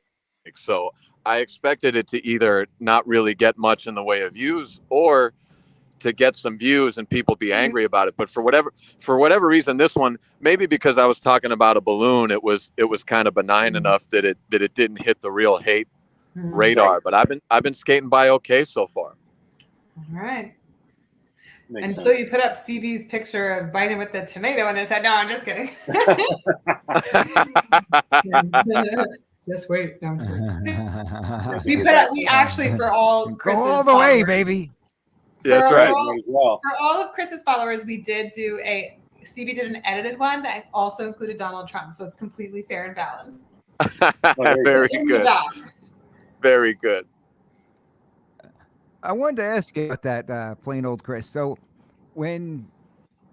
So I expected it to either not really get much in the way of views or to get some views and people be angry about it. But for whatever reason, this one, maybe because I was talking about a balloon, it was kind of benign enough that it didn't hit the real hate radar. But I've been skating by okay so far. All right. Makes And sense. so you put up CB's picture of biting with the tomato and it said, "No, I'm just kidding." Just wait. No, I'm just kidding. We actually, for all Go Chris's all the way, followers- baby. Yeah, that's For right. all- As well. For all of Chris's followers, we did do CB did an edited one that also included Donald Trump, so it's completely fair and balanced. Very Good good. job. Very good. I wanted to ask you about that plain old Chris. So when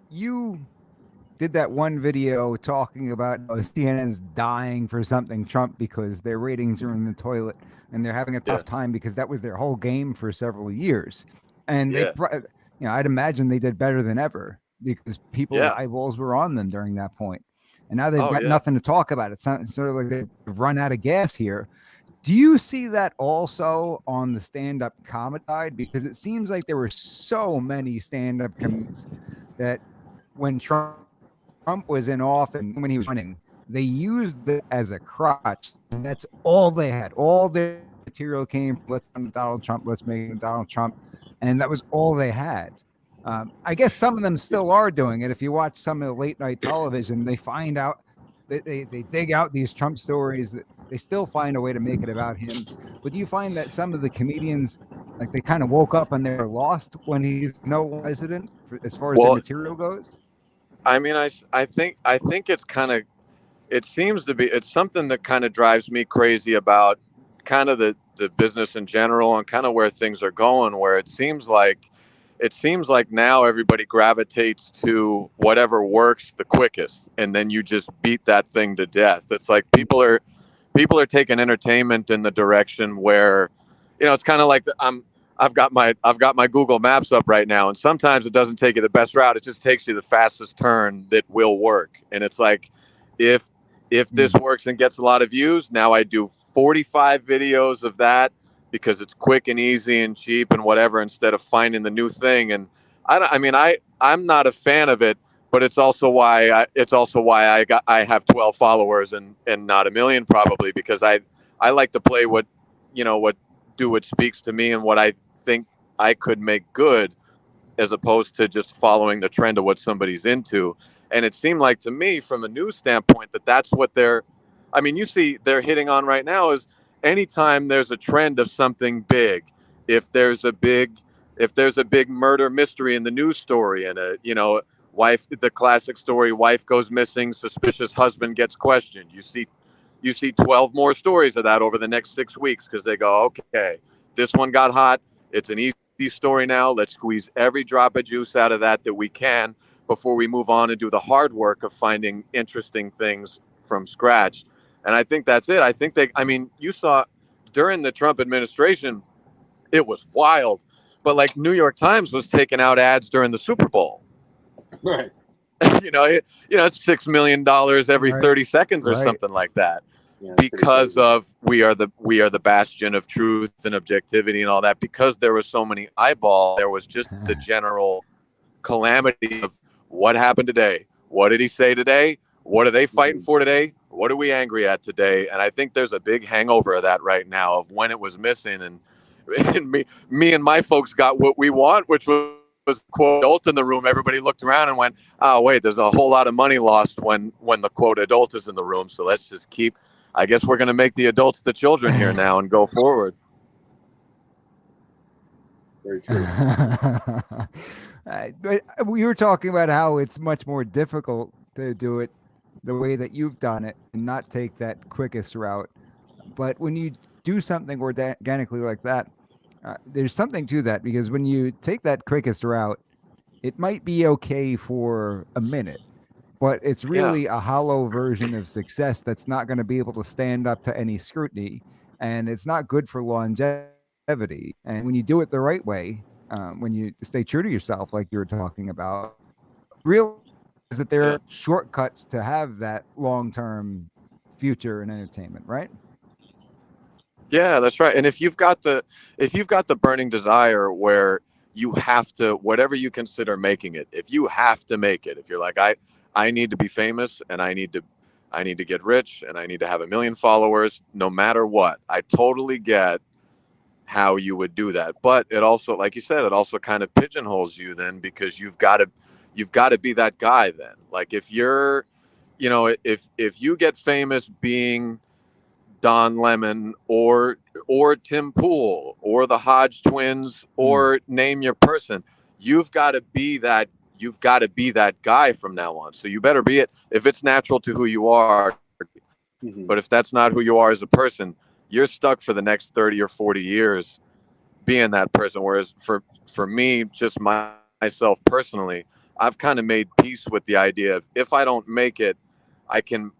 you did that one video talking about CNN's dying for something Trump because their ratings are in the toilet and they're having a tough time because that was their whole game for several years. And they, I'd imagine they did better than ever because people's eyeballs were on them during that point. And now they've got nothing to talk about. It's sort of like they've run out of gas here. Do you see that also on the stand-up comedy side? Because it seems like there were so many stand-up comedians that when Trump was in office and when he was running, they used it as a crutch. And that's all they had. All their material came from let's make Donald Trump. And that was all they had. I guess some of them still are doing it. If you watch some of the late night television, they find out they dig out these Trump stories that they still find a way to make it about him. But do you find that some of the comedians, like they kind of woke up and they're lost when he's no president as far as their material goes? I mean, I think it's kind of, it seems to be, it's something that kind of drives me crazy about kind of the business in general and kind of where things are going, where it seems like now everybody gravitates to whatever works the quickest, and then you just beat that thing to death. It's like people are taking entertainment in the direction where, it's kind of like I've got my Google Maps up right now, and sometimes it doesn't take you the best route; it just takes you the fastest turn that will work. And it's like, if this works and gets a lot of views, now I do 45 videos of that, because it's quick and easy and cheap and whatever, instead of finding the new thing. And I'm not a fan of it, but it's also why I have 12 followers and not a million, probably, because I like to play what speaks to me and what I think I could make good, as opposed to just following the trend of what somebody's into. And it seemed like to me, from a news standpoint, that's what they're hitting on right now. Is anytime there's a trend of something big, if there's a big murder mystery in the news story, and Wife, the classic story, wife goes missing, suspicious husband gets questioned. You see 12 more stories of that over the next 6 weeks because they go, okay, this one got hot. It's an easy story now. Let's squeeze every drop of juice out of that we can before we move on and do the hard work of finding interesting things from scratch. And I think that's it. I think you saw during the Trump administration, it was wild. But like New York Times was taking out ads during the Super Bowl. Right. It's $6 million every 30 seconds or something like that. Yeah, because of we are the bastion of truth and objectivity and all that. Because there were so many eyeballs, there was just the general calamity of what happened today. What did he say today? What are they fighting for today? What are we angry at today? And I think there's a big hangover of that right now of when it was missing. And me and my folks got what we want, which was quote adult in the room. Everybody looked around and went, oh wait, there's a whole lot of money lost when the quote adult is in the room. So let's just I guess we're going to make the adults the children here now and go forward. Very true. But we were talking about how it's much more difficult to do it the way that you've done it and not take that quickest route. But when you do something organically like that, there's something to that, because when you take that quickest route, it might be okay for a minute, but it's really a hollow version of success that's not going to be able to stand up to any scrutiny, and it's not good for longevity. And when you do it the right way, when you stay true to yourself, like you were talking about, realize that there are shortcuts to have that long-term future in entertainment, right? Yeah, that's right. And if you've got the burning desire where you have to, whatever you consider making it, if you have to make it, if you're like, I need to be famous and I need to get rich and I need to have 1 million followers, no matter what, I totally get how you would do that. But it also, like you said, it also kind of pigeonholes you then, because you've got to be that guy then. Like if you're, if you get famous being Don Lemon or Tim Pool or the Hodge twins or name your person, you've got to be that guy from now on. So you better be it if it's natural to who you are. Mm-hmm. But if that's not who you are as a person, you're stuck for the next 30 or 40 years being that person. Whereas for me, just myself personally, I've kind of made peace with the idea of, if I don't make it, I can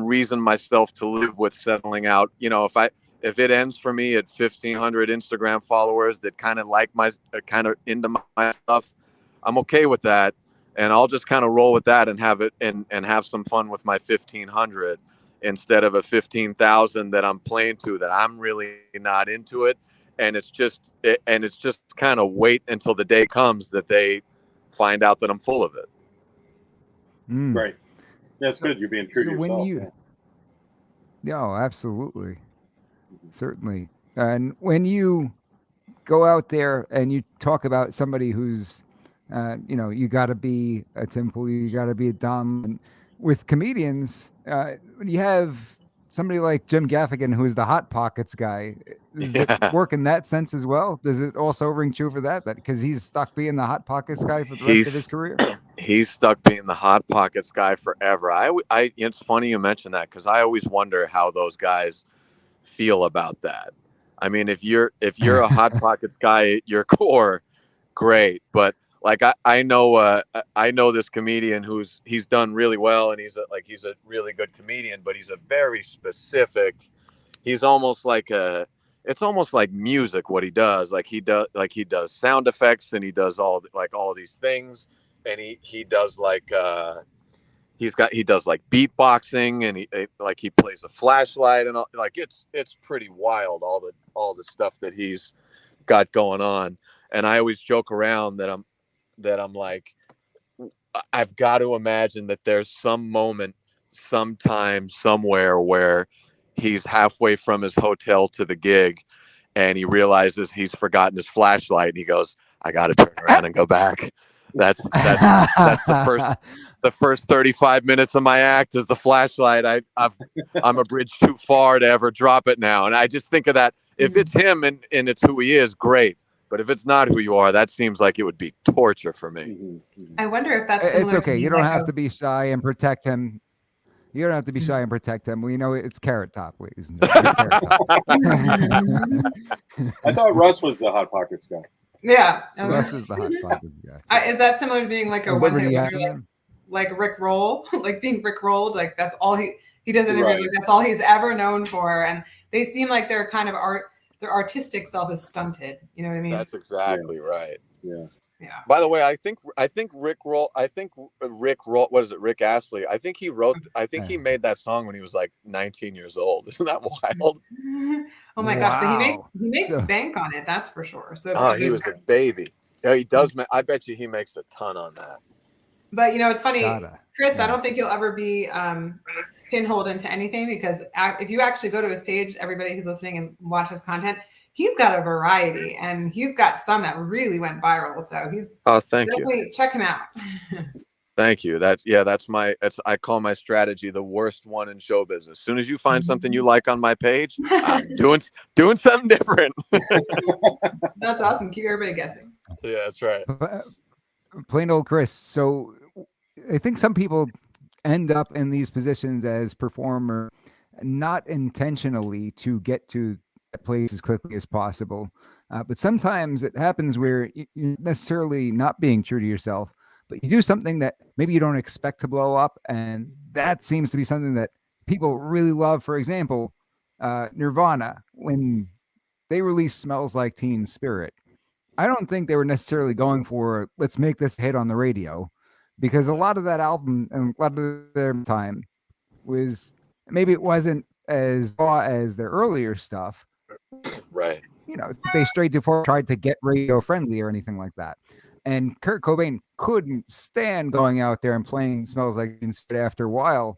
reason myself to live with settling out. If it ends for me at 1,500 Instagram followers that kind of like kind of into my stuff, I'm okay with that. And I'll just kind of roll with that and have it and have some fun with my 1,500 instead of a 15,000 that I'm playing to, that I'm really not into it. And it's just kind of wait until the day comes that they find out that I'm full of it. Right. That's good. You're being true to yourself. Yeah, absolutely. Certainly. And when you go out there and you talk about somebody who's, you got to be a Tim Pool, you got to be a Dom. And with comedians, when you have somebody like Jim Gaffigan, who's the Hot Pockets guy, does it work in that sense as well? Does it also ring true for that because he's stuck being the Hot Pockets guy for the rest of his career? He's stuck being the Hot Pockets guy forever. It's funny you mention that, because I always wonder how those guys feel about that. I mean, if you're a Hot Pockets guy at your core, great. But like I know this comedian he's done really well, and he's a really good comedian, but he's a very specific. He's almost like it's almost like music what he does. Like he does sound effects, and he does all these things, and he does he does like beatboxing, and he plays a flashlight, and all, like it's pretty wild, all the stuff that he's got going on. And I always joke around that I'm like, I've got to imagine that there's some moment, sometime, somewhere where he's halfway from his hotel to the gig, and he realizes he's forgotten his flashlight, and he goes, I got to turn around and go back. That's the first 35 minutes of my act is the flashlight. I'm a bridge too far to ever drop it now. And I just think of that. If it's him and it's who he is, great. But if it's not who you are, that seems like it would be torture for me. I wonder if that's It's similar okay. to You being don't like have a- to be shy and protect him. You don't have to be shy and protect him. We know it's Carrot Top, ladies and gentlemen. Carrot Top. I thought Russ was the Hot Pockets guy. Yeah. Russ is the Hot Pockets guy. Is that similar to being like a And one Liberty hit has wonder, him. like Rick Roll, like being Rick Rolled, like that's all he does in interviews, Right. like that's all he's ever known for, and they seem like their kind of their artistic self is stunted. You know what I mean? That's exactly right. Yeah. Yeah. By the way, I think Rick Roll. What is it? Rick Astley. I think he made that song when he was like 19 years old. Isn't that wild? Oh my gosh! But Wow. he makes So- bank on it. That's for sure. So Oh, he was a baby. Yeah, he does. I bet you he makes a ton on that. But it's funny, Gotta. Chris. Yeah. I don't think you'll ever be pinholed into anything, because if you actually go to his page, everybody who's listening and watch his content, he's got a variety, and he's got some that really went viral. So he's Oh, thank you. definitely check him out. Thank you. I call my strategy the worst one in show business. As soon as you find something you like on my page, I'm doing something different. That's awesome. Keep everybody guessing. Yeah, that's right. Plain old Chris. So I think some people end up in these positions as performer, not intentionally to get to that place as quickly as possible. But sometimes it happens where you're necessarily not being true to yourself, but you do something that maybe you don't expect to blow up. And that seems to be something that people really love. For example, Nirvana, when they released Smells Like Teen Spirit, I don't think they were necessarily going for, let's make this hit on the radio, because a lot of that album and a lot of their time was, maybe it wasn't as raw as their earlier stuff. Right. They straight before tried to get radio friendly or anything like that. And Kurt Cobain couldn't stand going out there and playing Smells Like Teen Spirit after a while.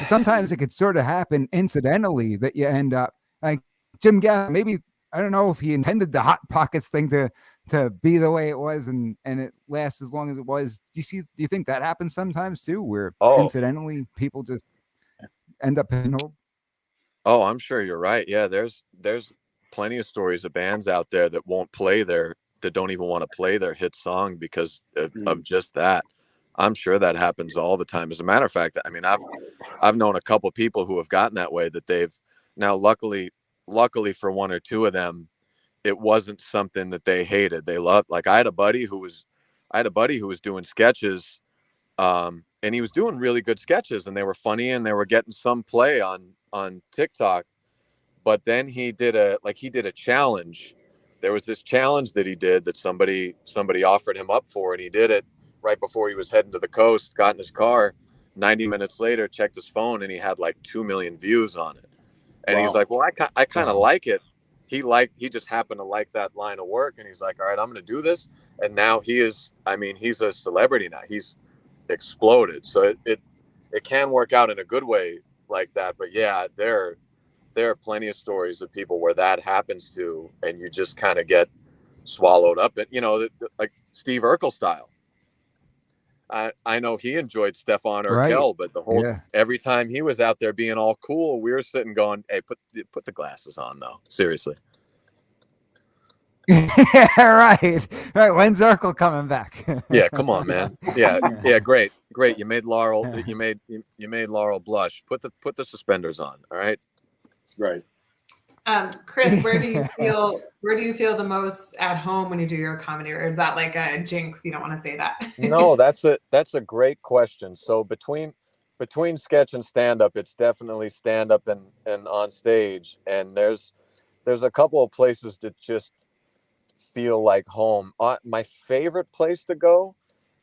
Sometimes it could sort of happen incidentally that you end up like Jim Gaffigan. Maybe, I don't know if he intended the Hot Pockets thing to be the way it was and it lasts as long as it was. Do you think that happens sometimes too, where incidentally people just end up pinholed? Oh, I'm sure you're right. Yeah, there's plenty of stories of bands out there that don't even want to play their hit song because of just that. I'm sure that happens all the time. As a matter of fact, I mean, I've known a couple of people who have gotten that way, that they've now luckily for one or two of them, it wasn't something that they hated. They loved. Like I had a buddy who was doing sketches, and he was doing really good sketches, and they were funny, and they were getting some play on TikTok. But then he did a challenge. There was this challenge that he did that somebody offered him up for, and he did it right before he was heading to the coast, got in his car, 90 minutes later, checked his phone, and he had like 2 million views on it. And He's like, well, I kind of like it. He just happened to like that line of work. And he's like, all right, I'm going to do this. And now he's a celebrity now. He's exploded. So it can work out in a good way like that. But yeah, there are plenty of stories of people where that happens to, and you just kind of get swallowed up in, like Steve Urkel style. I know he enjoyed Stefan Urkel, but every time he was out there being all cool, we were sitting going, hey, put the glasses on though. Seriously. Yeah, right. When's Urkel coming back? Yeah, come on, man. Yeah, great. You made Laurel. You made Laurel blush. Put the suspenders on. All right. Right. Chris, where do you feel the most at home when you do your comedy, or is that like a jinx? You don't want to say that. No, that's a great question. So between sketch and stand up, it's definitely stand up and on stage. And there's a couple of places that just feel like home. My favorite place to go,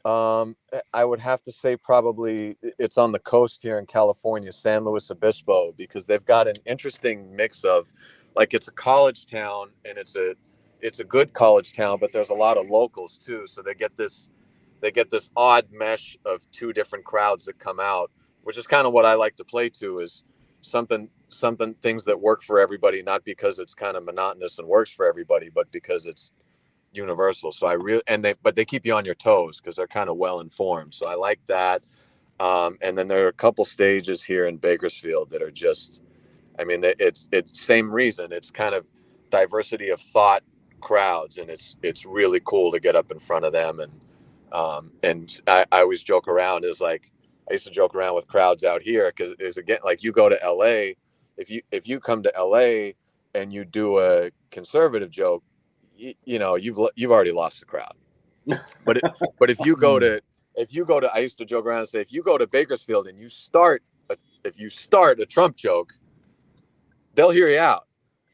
I would have to say probably it's on the coast here in California, San Luis Obispo, because they've got an interesting mix of, like, it's a college town, and it's a good college town, but there's a lot of locals too. So they get this odd mesh of two different crowds that come out, which is kind of what I like to play to, is something things that work for everybody, not because it's kind of monotonous and works for everybody, but because it's universal. So but they keep you on your toes because they're kind of well informed. So I like that. And then there are a couple stages here in Bakersfield that are just, I mean, it's same reason. It's kind of diversity of thought crowds, and it's really cool to get up in front of them. And I always joke around is like, I used to joke around with crowds out here because is again, like you go to LA, if you come to LA and you do a conservative joke, you know, you've already lost the crowd. But if you go to I used to joke around and say, if you go to Bakersfield and you start a Trump joke, they'll hear you out,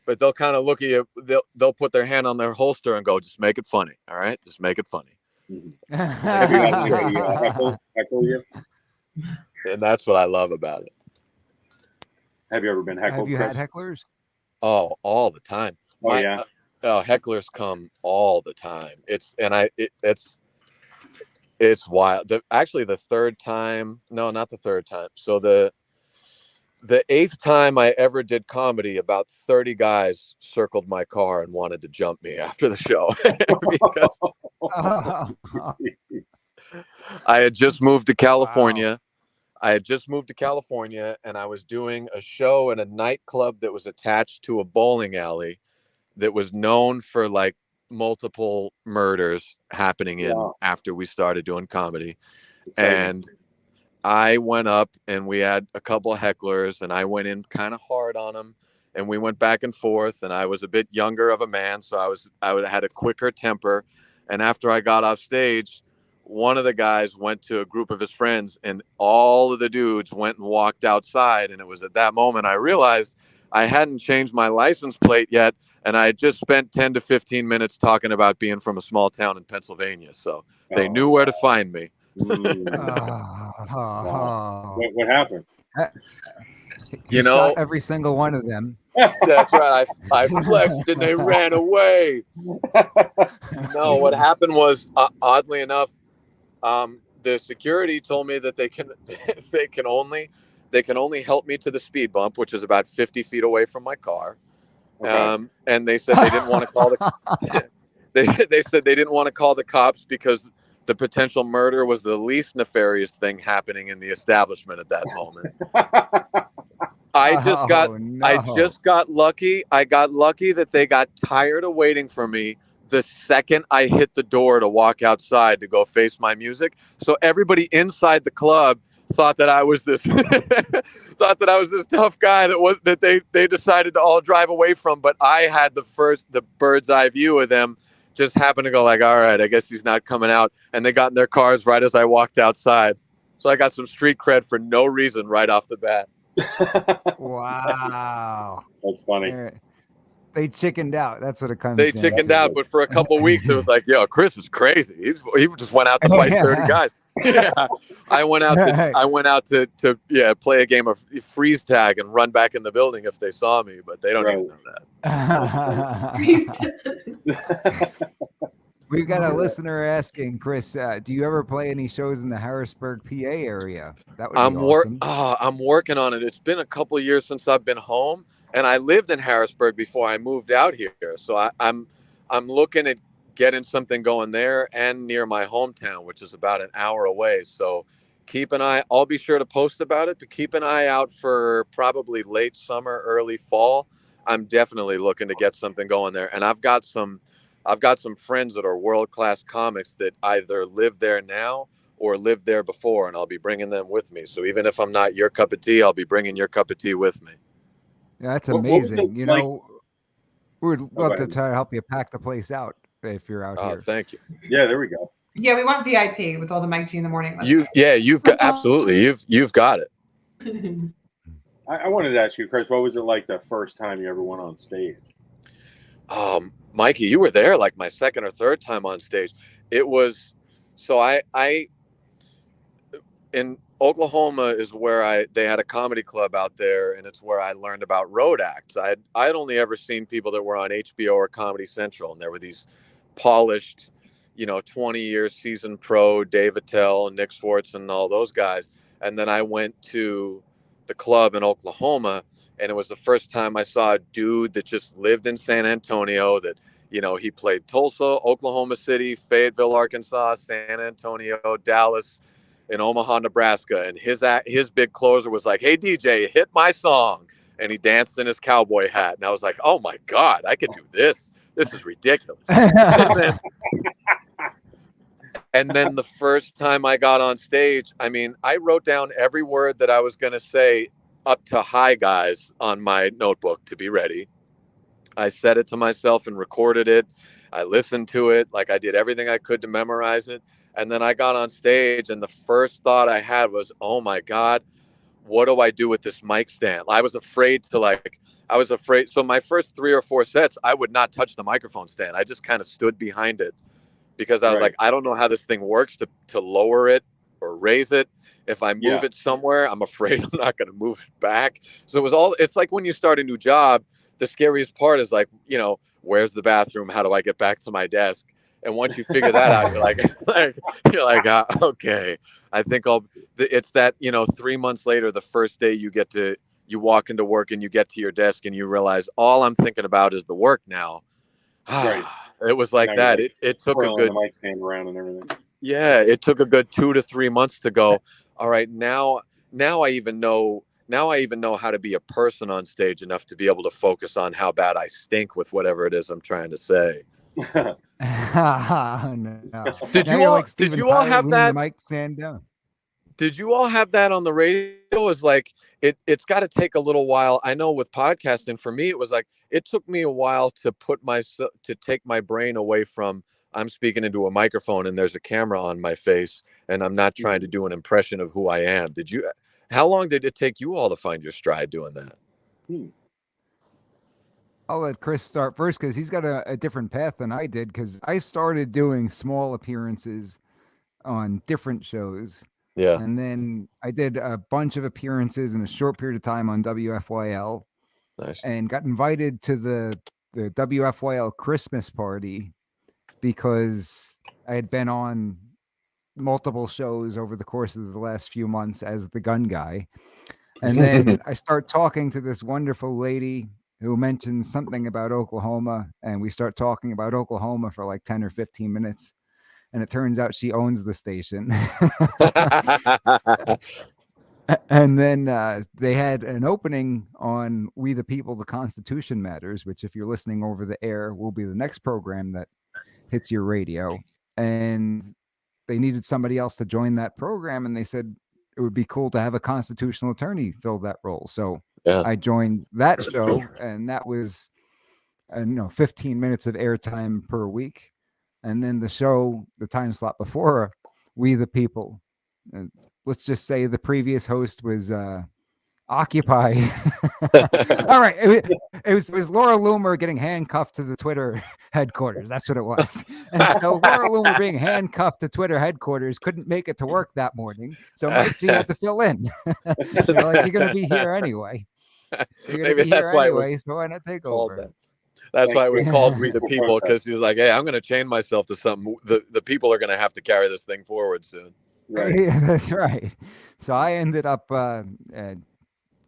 but they'll kind of look at you. They'll put their hand on their holster and go, just make it funny. All right. Just make it funny. Have you had to heckle you? And that's what I love about it. Have you ever been heckled? Have you Chris? had hecklers? Oh, all the time. Oh, yeah. Hecklers come all the time. It's wild. Actually, the third time, no, not the third time. So the eighth time I ever did comedy, about 30 guys circled my car and wanted to jump me after the show. Because I had just moved to California. Wow. I had just moved to California, and I was doing a show in a nightclub that was attached to a bowling alley that was known for like multiple murders happening in after we started doing comedy. Exciting. And I went up and we had a couple of hecklers, and I went in kind of hard on them, and we went back and forth, and I was a bit younger of a man. So I had a quicker temper. And after I got off stage, one of the guys went to a group of his friends, and all of the dudes went and walked outside. And it was at that moment I realized I hadn't changed my license plate yet. And I had just spent 10 to 15 minutes talking about being from a small town in Pennsylvania. So they knew where to find me. Wow. What happened? You know, shot every single one of them. That's right. I flexed and they ran away. No, what happened was, oddly enough, the security told me that they can only help me to the speed bump, which is about 50 feet away from my car. Okay. And they said they didn't want to call the they said they didn't want to call the cops because the potential murder was the least nefarious thing happening in the establishment at that moment. I just got lucky. I got lucky that they got tired of waiting for me the second I hit the door to walk outside to go face my music. So everybody inside the club thought that I was this tough guy that they decided to all drive away from. But I had the bird's eye view of them. Just happened to go like, all right, I guess he's not coming out. And they got in their cars right as I walked outside. So I got some street cred for no reason right off the bat. Wow. That's funny. They chickened out. That's what it comes They to. chickened out, but for a couple of weeks, it was like, yo, Chris is crazy. He just went out to fight 30 guys. Yeah. I went out to play a game of freeze tag and run back in the building if they saw me, but they don't even know that. We've got a listener asking, Chris, do you ever play any shows in the Harrisburg, PA area? That would be awesome. I'm working on it. It's been a couple of years since I've been home, and I lived in Harrisburg before I moved out here. So I'm looking at getting something going there and near my hometown, which is about an hour away. So keep an eye. I'll be sure to post about it, but keep an eye out for probably late summer, early fall. I'm definitely looking to get something going there. And I've got some friends that are world-class comics that either live there now or lived there before, and I'll be bringing them with me. So even if I'm not your cup of tea, I'll be bringing your cup of tea with me. Yeah, that's What was amazing. it You like- know, we would love to try to help you pack the place out if you're out here. Thank you. Yeah, there we go. Yeah, we want VIP with all the Mike G in the morning. You've got absolutely. You've got it. I wanted to ask you, Chris, what was it like the first time you ever went on stage? Mikey, you were there like my second or third time on stage. It was so I in Oklahoma is where they had a comedy club out there, and it's where I learned about road acts. I'd only ever seen people that were on HBO or Comedy Central, and there were these polished, 20-year seasoned pro Dave Attell, Nick Swartz, and all those guys. And then I went to the club in Oklahoma, and it was the first time I saw a dude that just lived in San Antonio, that, he played Tulsa, Oklahoma City, Fayetteville, Arkansas, San Antonio, Dallas, in Omaha, Nebraska. And his big closer was like, hey, DJ, hit my song. And he danced in his cowboy hat. And I was like, oh, my God, I could do this. This is ridiculous. And then the first time I got on stage, I mean, I wrote down every word that I was going to say up to "hi guys" on my notebook to be ready. I said it to myself and recorded it. I listened to it. Like, I did everything I could to memorize it. And then I got on stage, and the first thought I had was, oh my God, what do I do with this mic stand? I was afraid. So my first 3 or 4 sets, I would not touch the microphone stand. I just kind of stood behind it because I was like, I don't know how this thing works to lower it or raise it. If I move it somewhere, I'm afraid I'm not going to move it back. So it's like when you start a new job, the scariest part is like, where's the bathroom? How do I get back to my desk? And once you figure that out, you're like, okay, I think it's that, 3 months later, the first day you walk into work and you get to your desk and you realize all I'm thinking about is the work now. Right. It was like that. It took a good, the mic stand around and everything. Yeah, it took a good 2 to 3 months to go, all right, now I even know how to be a person on stage enough to be able to focus on how bad I stink with whatever it is I'm trying to say. No. Did Now you you're all like Steven did you all Tyler have leaning that? the mic stand down. Did you all have that on the radio? It's like it's got to take a little while. I know with podcasting, for me, it was like it took me a while to take my brain away from I'm speaking into a microphone and there's a camera on my face and I'm not trying to do an impression of who I am. How long did it take you all to find your stride doing that? I'll let Chris start first because he's got a different path than I did, because I started doing small appearances on different shows. Yeah. And then I did a bunch of appearances in a short period of time on WFYL. Nice. And got invited to the WFYL Christmas party because I had been on multiple shows over the course of the last few months as the gun guy. And then I start talking to this wonderful lady who mentioned something about Oklahoma, and we start talking about Oklahoma for like 10 or 15 minutes. And it turns out she owns the station. And then they had an opening on We the People, the Constitution Matters, which, if you're listening over the air, will be the next program that hits your radio. And they needed somebody else to join that program. And they said it would be cool to have a constitutional attorney fill that role. So I joined that show, and that was 15 minutes of airtime per week. And then the show, the time slot before We the People, let's just say the previous host was occupied. All right. It was Laura Loomer getting handcuffed to the Twitter headquarters. That's what it was. And so Laura Loomer being handcuffed to Twitter headquarters couldn't make it to work that morning. So Mike G had to fill in. They're like, you're going to be here anyway. Maybe that's why anyway, so why not take over? That. That's why it was called We the People, because he was like, hey, I'm going to chain myself to something. The people are going to have to carry this thing forward soon. Right. Yeah, that's right. So I ended up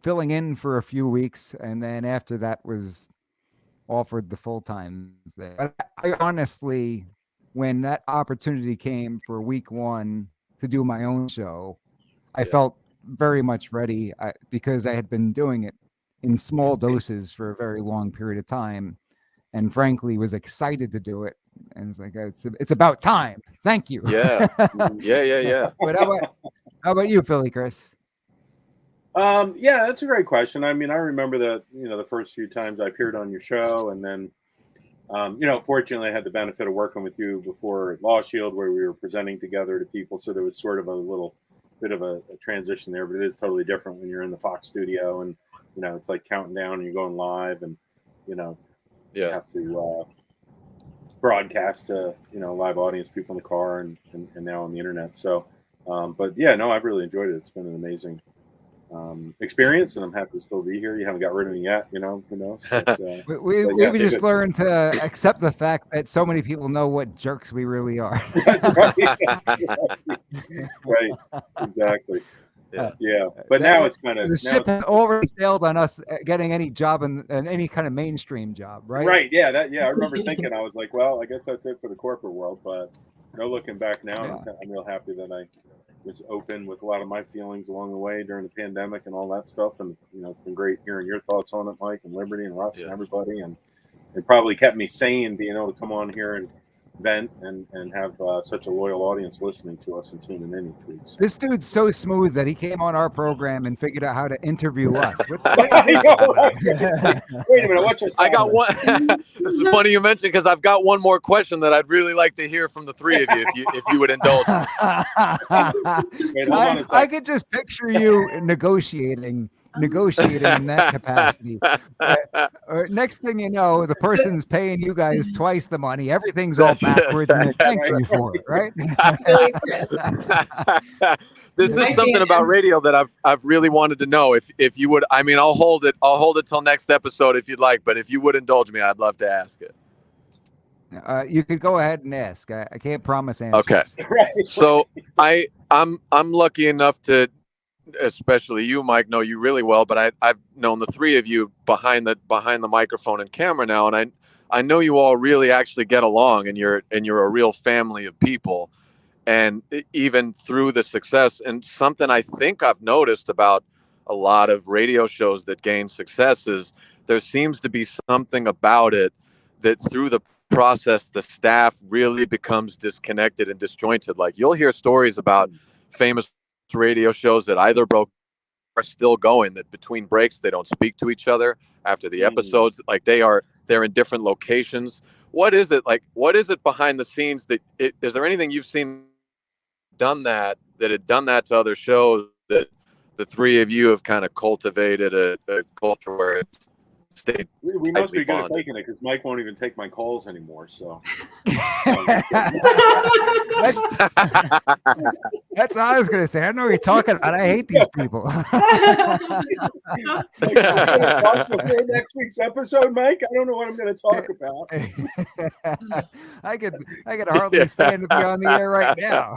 filling in for a few weeks, and then after that was offered the full-time thing. But I honestly, when that opportunity came for week 1 to do my own show, I felt very much ready because I had been doing it in small doses for a very long period of time, and frankly was excited to do it. And it's like, it's about time. Thank you. Yeah. Yeah. But how about you, Philly Chris? Yeah, that's a great question. I mean, I remember the first few times I appeared on your show, and then, fortunately I had the benefit of working with you before at Law Shield, where we were presenting together to people. So there was sort of a little bit of a transition there, but it is totally different when you're in the Fox studio and, it's like counting down and you're going live and, you have to broadcast to, live audience, people in the car and now on the internet. So, but yeah, no, I've really enjoyed it. It's been an amazing experience, and I'm happy to still be here. You haven't got rid of me yet, who knows? But, we just learned to accept the fact that so many people know what jerks we really are. That's right. Right. Exactly. Yeah. But now it's kind of the ship has already sailed on us getting any job in any kind of mainstream job, right? Right. Yeah. I remember thinking, I was like, well, I guess that's it for the corporate world. But looking back now, I'm real happy that I was open with a lot of my feelings along the way during the pandemic and all that stuff. And, it's been great hearing your thoughts on it, Mike, and Liberty and Russ and everybody. And, it probably kept me sane being able to come on here and vent and have such a loyal audience listening to us and tuning in each week. So. This dude's so smooth that he came on our program and figured out how to interview us. Wait a minute, watch this. I got one. This is funny you mentioned because I've got one more question that I'd really like to hear from the three of you, if you would indulge. Wait, hold on a I second. could just picture you negotiating in that capacity. Next thing you know, the person's paying you guys twice the money. Everything's all backwards, and they're thanking you for it, right? This is Might be something an about radio that I've really wanted to know. If you would, I mean, I'll hold it till next episode if you'd like. But if you would indulge me, I'd love to ask it. You could go ahead and ask. I can't promise answers. Okay. So I'm lucky enough to, especially you, Mike, know you really well, but I've known the three of you behind the microphone and camera now, and I know you all really actually get along, and you're a real family of people, and even through the success. And something I think I've noticed about a lot of radio shows that gain success is there seems to be something about it that through the process the staff really becomes disconnected and disjointed. Like you'll hear stories about famous radio shows that either broke or are still going, that between breaks they don't speak to each other after the episodes, like they're in different locations. What is it behind the scenes that is there anything you've seen that had done that to other shows that the three of you have kind of cultivated a culture where it's stayed we must be good bonded? at taking it because Mike won't even take my calls anymore. So That's what I was going to say. I don't know what you're talking about. I hate these people. before next week's episode, Mike, I don't know what I'm going to talk about. I could hardly stand to be on the air right now.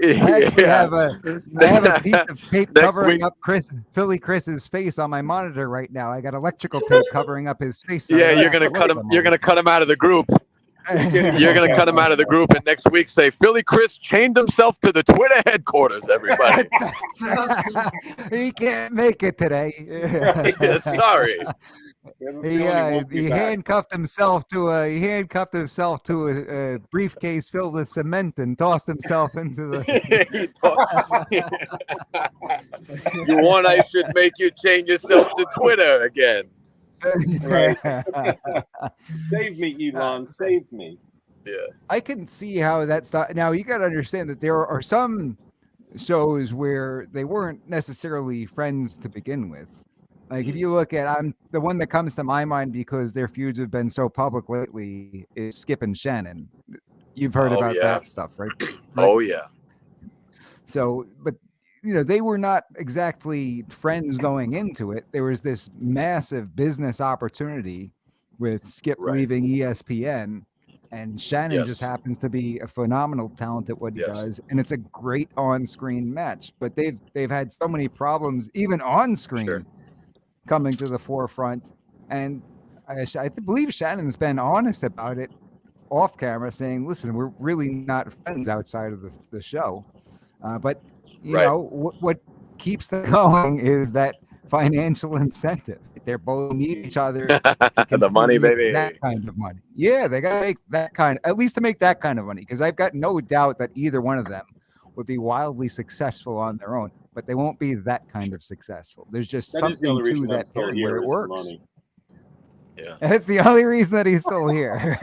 I actually have a piece of tape covering up Philly Chris's face on my monitor right now. I got electrical tape covering up his face. Yeah, you're gonna cut him. You're gonna cut him out of the group. You're gonna cut him out of the group, and next week say Philly Chris chained himself to the Twitter headquarters. Everybody, he can't make it today. Sorry. He handcuffed himself to a briefcase filled with cement and tossed himself into the. You want I should make you change yourself to Twitter again? Right. Save me, Elon. Save me. Yeah. I can see how that's now. You got to understand that there are some shows where they weren't necessarily friends to begin with. Like if you look at, the one that comes to my mind because their feuds have been so public lately is Skip and Shannon. You've heard about that stuff, right? Oh yeah. So, but they were not exactly friends going into it. There was this massive business opportunity with Skip leaving ESPN, and Shannon just happens to be a phenomenal talent at what he does, and it's a great on-screen match. But they've had so many problems, even on screen, coming to the forefront. And I believe Shannon's been honest about it off camera, saying, "Listen, we're really not friends outside of the show." But you know what keeps them going is that financial incentive. They both need each other. The money, baby. That kind of money. Yeah, they gotta make that kind, at least to make that kind of money. Because I've got no doubt that either one of them would be wildly successful on their own, but they won't be that kind of successful. There's just something to that thing where it works. Money. Yeah, that's the only reason that he's still here.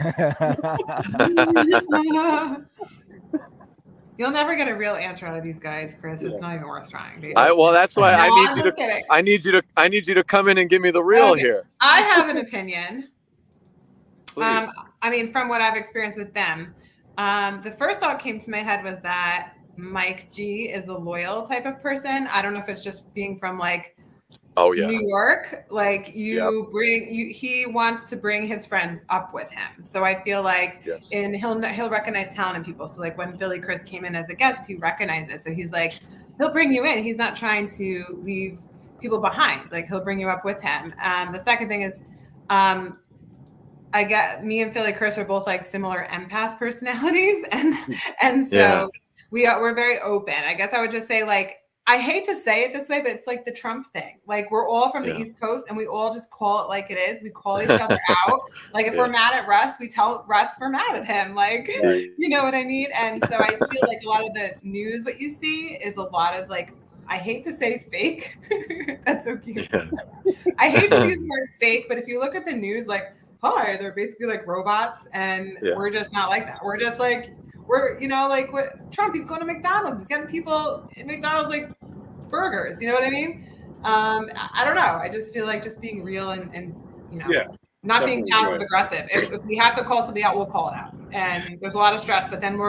You'll never get a real answer out of these guys, Chris. It's not even worth trying. Dude. Well, that's why I need you to come in and give me the real here. I have an opinion. Please. I mean, from what I've experienced with them, the first thought came to my head was that Mike G is a loyal type of person. I don't know if it's just being from New York, he wants to bring his friends up with him. So I feel like he'll recognize talent in people. So like when Philly Chris came in as a guest, he recognized it. So he's like, he'll bring you in. He's not trying to leave people behind. Like he'll bring you up with him. The second thing is, I got me and Philly Chris are both like similar empath personalities. And so we're very open. I guess I would just say like, I hate to say it this way, but it's like the Trump thing. Like we're all from the East Coast and we all just call it like it is. We call each other out. Like if we're mad at Russ, we tell Russ we're mad at him. Like, you know what I mean? And so I feel like a lot of the news, what you see is a lot of like, I hate to say fake. That's so cute. Yeah. I hate to use the word fake, but if you look at the news, like, hi, they're basically like robots and we're just not like that. We're just like, we're, you know, like what Trump, he's going to McDonald's. He's getting people in McDonald's like burgers. You know what I mean? I don't know. I just feel like just being real and you know, not being passive aggressive. If we have to call somebody out, we'll call it out. And there's a lot of stress, but then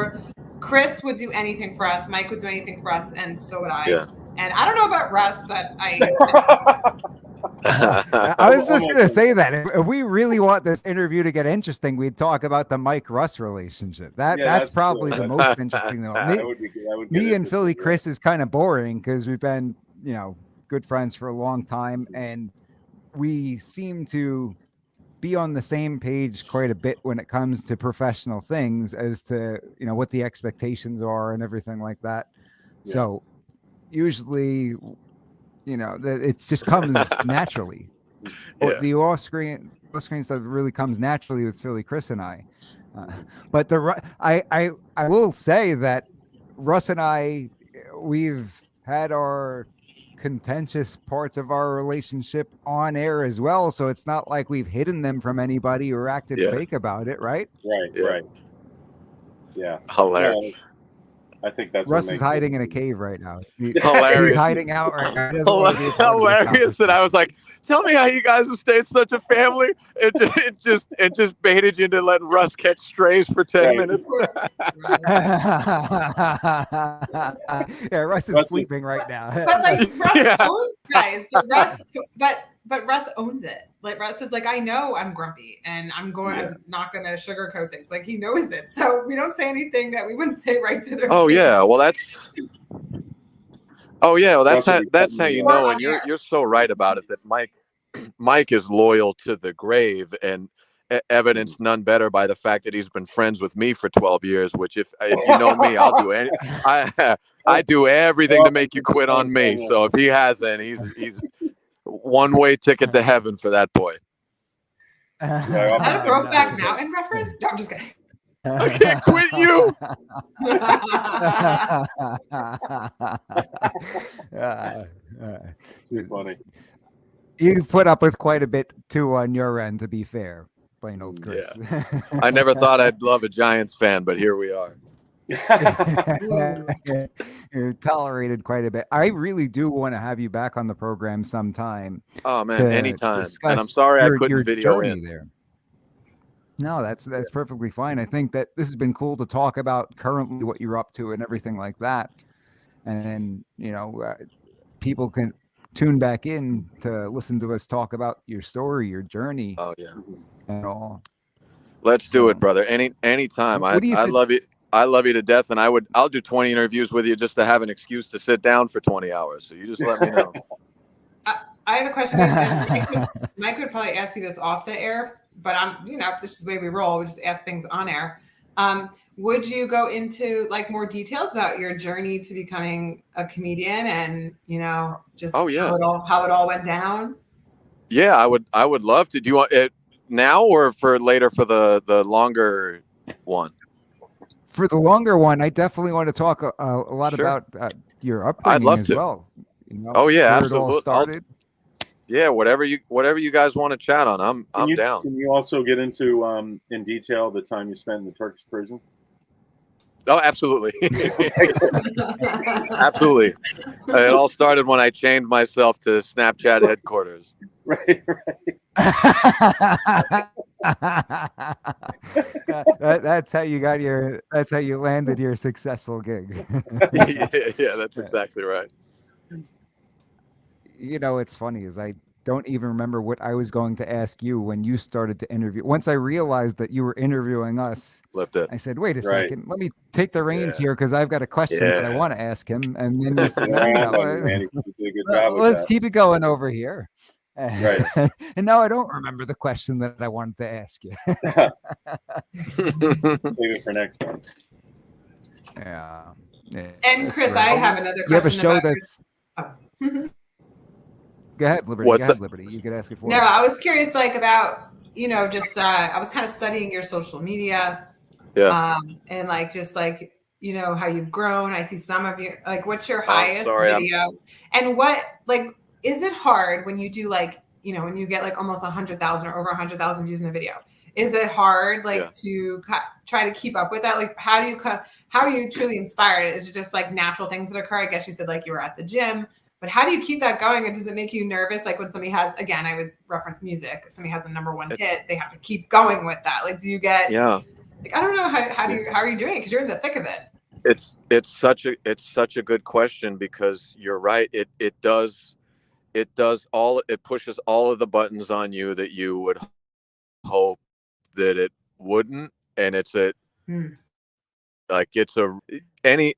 Chris would do anything for us. Mike would do anything for us. And so would I. Yeah. And I don't know about Russ, but I was just going to say that if we really want this interview to get interesting, we'd talk about the Mike Russ relationship. That's probably the most interesting though. Me and Philly Chris is kind of boring because we've been, you know, good friends for a long time, and we seem to be on the same page quite a bit when it comes to professional things as to, you know, what the expectations are and everything like that. Yeah. So usually, you know, it just comes naturally. The off-screen stuff really comes naturally with Philly Chris and I. But I will say that Russ and I, we've had our contentious parts of our relationship on air as well. So it's not like we've hidden them from anybody or acted fake about it, right? Right. Yeah. Hilarious. I think that's Russ is hiding in a cave right now. Hilarious. He's hiding out right now. Hilarious. And I was like, tell me how you guys have stayed such a family. It just baited you into letting Russ catch strays for 10 minutes. Russ is sleeping right now. But like Russ owns guys, but Russ owns it. Like Russ is like, I know I'm grumpy and I'm not going to sugarcoat things. Like he knows it. So we don't say anything that we wouldn't say right to their face. That's how you know. And you're so right about it that Mike is loyal to the grave, and evidence none better by the fact that he's been friends with me for 12 years, which if you know me, I'll do I do everything to make you quit on me. So if he hasn't, he's one-way ticket to heaven for that boy. Is that a Brokeback Mountain reference? No, I'm just kidding. I can't quit you. Too funny. You've put up with quite a bit too on your end, to be fair. Plain old Chris. Yeah. I never thought I'd love a Giants fan, but here we are. You're tolerated quite a bit. I really do want to have you back on the program sometime. Oh man, anytime. And I'm sorry I couldn't video in there. No, that's perfectly fine. I think that this has been cool to talk about currently what you're up to and everything like that. And you know, people can tune back in to listen to us talk about your story, your journey. Oh yeah, and all. Let's do it, brother. Anytime. I love you. I love you to death, and I'll do 20 interviews with you just to have an excuse to sit down for 20 hours. So you just let me know. I have a question. Mike would probably ask you this off the air, but this is the way we roll. We just ask things on air. Would you go into like more details about your journey to becoming a comedian and, you know, just how it all went down? Yeah, I would love to. Do you want it now or for later for the longer one? For the longer one, I definitely want to talk a lot about your upbringing. I'd love as to. Well. You know, Absolutely. It all started. Whatever you guys want to chat on, I'm down. Can you also get into in detail the time you spent in the Turkish prison? Oh, absolutely. Absolutely. It all started when I chained myself to Snapchat headquarters. Right. That's how you landed your successful gig. Yeah, that's exactly right. You know, it's funny is I don't even remember what I was going to ask you when you started to interview. Once I realized that you were interviewing us, flipped it. I said, wait a second, let me take the reins here because I've got a question that I want to ask him. And then you said, let's keep it going over here. Right. And now I don't remember the question that I wanted to ask you. Save it for next time. Yeah. Yeah, And that's Chris, right. I have another You have a question show about your- that's. Oh. Go ahead, Liberty. What's Go ahead, Liberty. You could ask it for No, me. I was curious, like about just I was kind of studying your social media, Yeah. and like just like how you've grown. I see some of you like what's your Oh, highest sorry, video, and what like is it hard when you do like when you get like almost 100,000 or over 100,000 views in a video? Is it hard like Yeah. to try to keep up with that? Like how are you truly inspired? Is it just like natural things that occur? I guess you said like you were at the gym. But how do you keep that going? Or does it make you nervous? Like when somebody has, again, I was reference music. If somebody has a #1 hit, they have to keep going with that. Like, do you get? Yeah. Like, I don't know how are you doing? Because you're in the thick of it. It's such a good question, because you're right. It pushes all of the buttons on you that you would hope that it wouldn't, and it's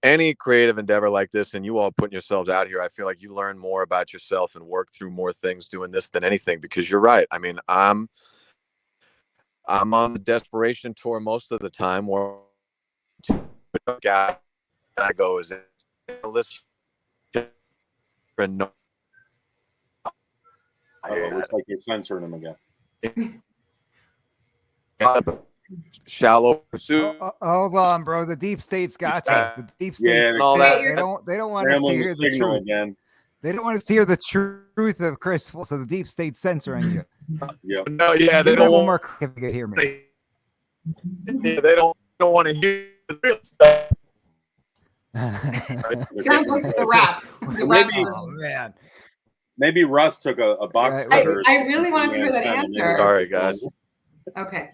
any creative endeavor like this, and you all putting yourselves out here, I feel like you learn more about yourself and work through more things doing this than anything, because you're right. I mean, I'm on the desperation tour most of the time, where I go, is it listen? No. Looks like you're censoring him again. Shallow pursuit. Hold on, bro. The deep state's got you. The deep state's Yeah, all that. They don't want us to Scrambling hear the the signal truth. again. They don't want us to hear the truth of Chris. So the deep state's censoring you. Yeah. No, yeah, they Give that don't one want. more if you could hear me. Yeah, they don't want to hear the real stuff. Sounds like the rap. The rap. Maybe- Oh man. Maybe Russ took a box Right, cutter. I really wanted to hear that answer. Sorry, guys. Okay.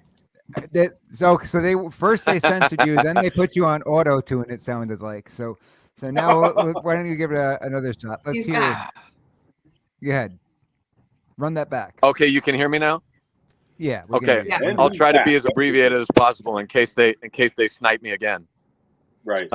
So they first they censored you, then they put you on auto tune. It sounded like so. So now why don't you give it another shot? Let's He's hear. back. Go ahead. Run that back. Okay, you can hear me now. Yeah. we can Okay, hear you. Yeah. I'll try to be as abbreviated as possible in case they snipe me again. Right.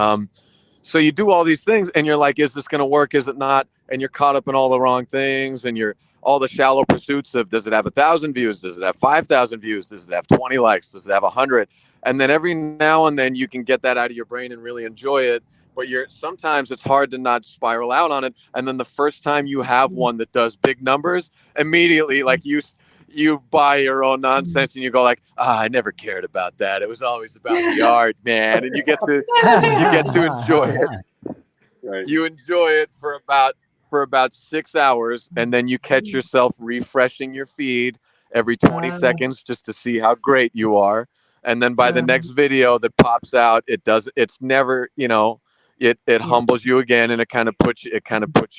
So you do all these things, and you're like, is this going to work? Is it not? And you're caught up in all the wrong things, and you're all the shallow pursuits of, does it have 1,000 views? Does it have 5,000 views? Does it have 20 likes? Does it have 100? And then every now and then you can get that out of your brain and really enjoy it. But sometimes it's hard to not spiral out on it. And then the first time you have one that does big numbers, immediately, like you buy your own nonsense and you go like, I never cared about that. It was always about the art, man. And you get to enjoy it. Right. You enjoy it for about 6 hours, and then you catch yourself refreshing your feed every 20 seconds just to see how great you are. And then by the next video that pops out, it's never, it humbles you again, and it kind of puts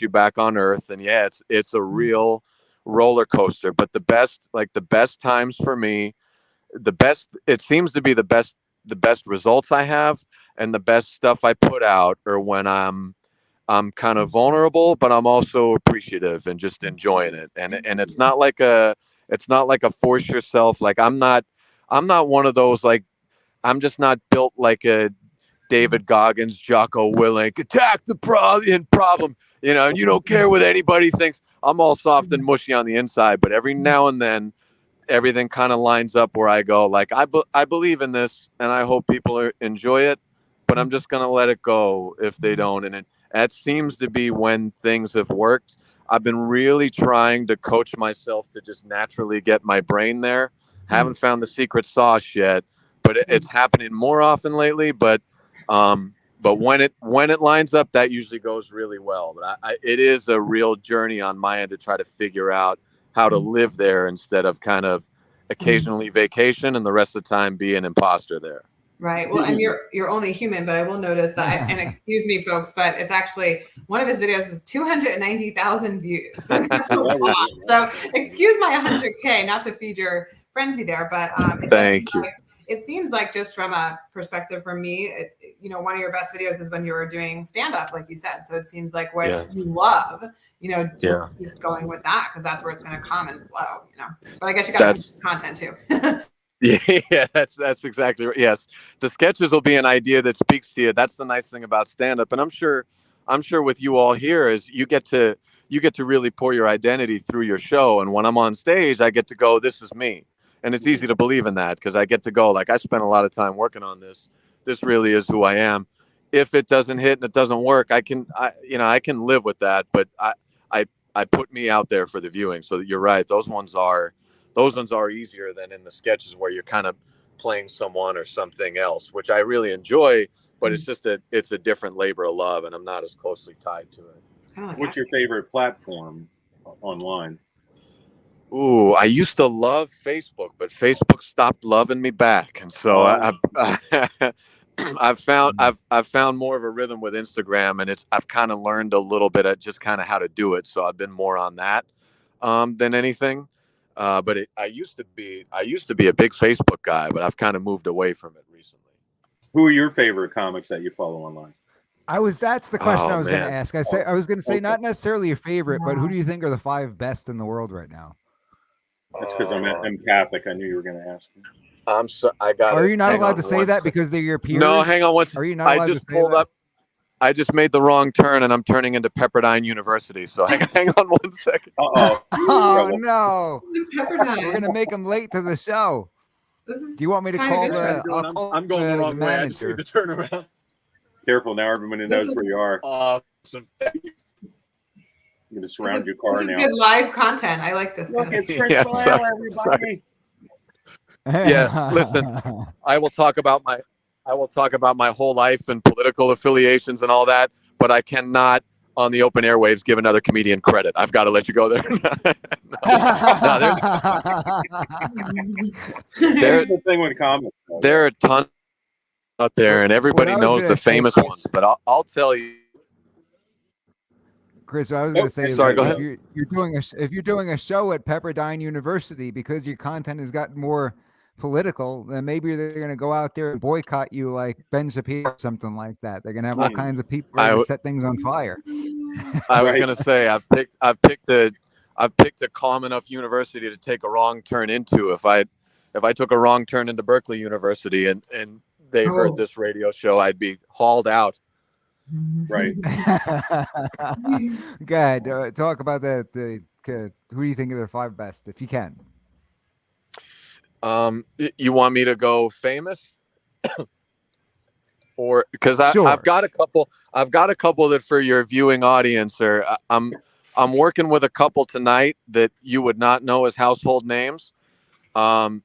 you back on earth. And yeah, it's a real roller coaster. But the best times for me, it seems to be the best results I have and the best stuff I put out are when I'm kind of vulnerable, but I'm also appreciative and just enjoying it. And it's not like a force yourself. Like I'm not one of those, like, I'm just not built like a David Goggins, Jocko Willink, attack the problem, and you don't care what anybody thinks. I'm all soft and mushy on the inside, but every now and then everything kind of lines up where I go like, I believe in this and I hope people enjoy it, but I'm just going to let it go if they don't. And that seems to be when things have worked. I've been really trying to coach myself to just naturally get my brain there. Haven't found the secret sauce yet, but it's happening more often lately. But when it lines up, that usually goes really well. But it is a real journey on my end to try to figure out how to live there instead of kind of occasionally vacation and the rest of the time be an imposter there. Right. Well, and you're only human, but I will notice that, and excuse me, folks, but it's actually one of his videos is 290,000 views. That's a lot. So excuse my 100K, not to feed your frenzy there, but Thank you. It seems like just from a perspective for me, one of your best videos is when you were doing stand-up, like you said. So it seems like what you love, just keep going with that because that's where it's going to come and flow, But I guess you got content too. Yeah, that's exactly right. Yes, the sketches will be an idea that speaks to you. That's the nice thing about stand-up, and I'm sure with you all here is you get to really pour your identity through your show. And when I'm on stage, I get to go, this is me, and it's easy to believe in that because I get to go like I spent a lot of time working on this. This really is who I am. if it doesn't hit and it doesn't work, I can live with that. But I put me out there for the viewing. So you're right. Those ones are easier than in the sketches where you're kind of playing someone or something else, which I really enjoy. But it's just it's a different labor of love, and I'm not as closely tied to it. What's your favorite platform online? Ooh, I used to love Facebook, but Facebook stopped loving me back, and so I've found more of a rhythm with Instagram, and I've kind of learned a little bit at just kind of how to do it. So I've been more on that than anything. But I used to be a big Facebook guy, but I've kind of moved away from it recently. Who are your favorite comics that you follow online? That's the question I was going to man. ask. I was going to say Okay. not necessarily your favorite, but who do you think are the 5 best in the world right now? That's because I'm empathic. I knew you were going to ask me. Are you not allowed to say that because they're your peers? No, hang on one second. Are you not allowed to say pulled that? up. I just made the wrong turn, and I'm turning into Pepperdine University. So hang on one second. Uh-oh. Oh no! Pepperdine. We're gonna make them late to the show. This is Do you want me to kinda call good. the? I'll call I'm going the wrong way. I just manager. need to turn around. Careful now. Everybody knows where you are. Awesome. I'm going to surround your car This is now. good live content. I like this. Look, kind of- it's Chris Yeah, Lyle, sorry. everybody. Yeah, listen. I will talk about my whole life and political affiliations and all that, but I cannot on the open airwaves give another comedian credit. I've got to let you go there. There's the thing with comics. though. There are a ton out there, and everybody What I was knows gonna the say, famous Chris- ones. But I'll tell you. Chris, what I was going to say is sorry, that go if ahead. you're doing a show at Pepperdine University because your content has gotten more political, then maybe they're going to go out there and boycott you like Ben Shapiro or something like that. They're going to have all kinds of people ready to set things on fire. I was Right. gonna say I've picked a calm enough university to take a wrong turn into. If I took a wrong turn into Berkeley University and they heard this radio show, I'd be hauled out. Right. Go ahead. Talk about who do you think are the 5 best, if you can? You want me to go famous? Or because Sure. I've got a couple that for your viewing audience are I'm working with a couple tonight that you would not know as household names. Some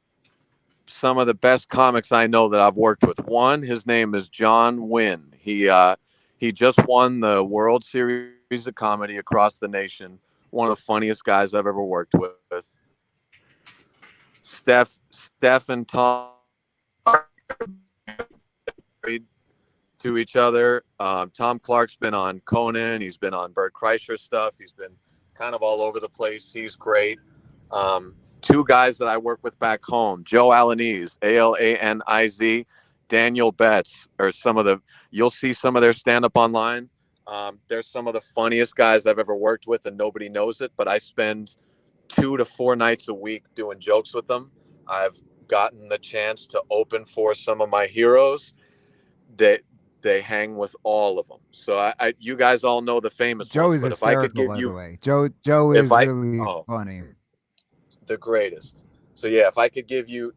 of the best comics I know that I've worked with. One, his name is John Wynn. He just won the World Series of Comedy across the nation. One of the funniest guys I've ever worked with. Steph and Tom married to each other. Tom Clark's been on Conan. He's been on Bert Kreischer stuff. He's been kind of all over the place. He's great. 2 guys that I work with back home, Joe Alaniz, Alaniz, Daniel Betts, or you'll see some of their stand-up online. They're some of the funniest guys I've ever worked with, and nobody knows it, but I spend 2 to 4 nights a week doing jokes with them. I've gotten the chance to open for some of my heroes. They hang with all of them. So you guys all know the famous Joe ones, is but if I could hysterical, give by you the way. Joe is really oh. funny. the greatest. So yeah, if I could give you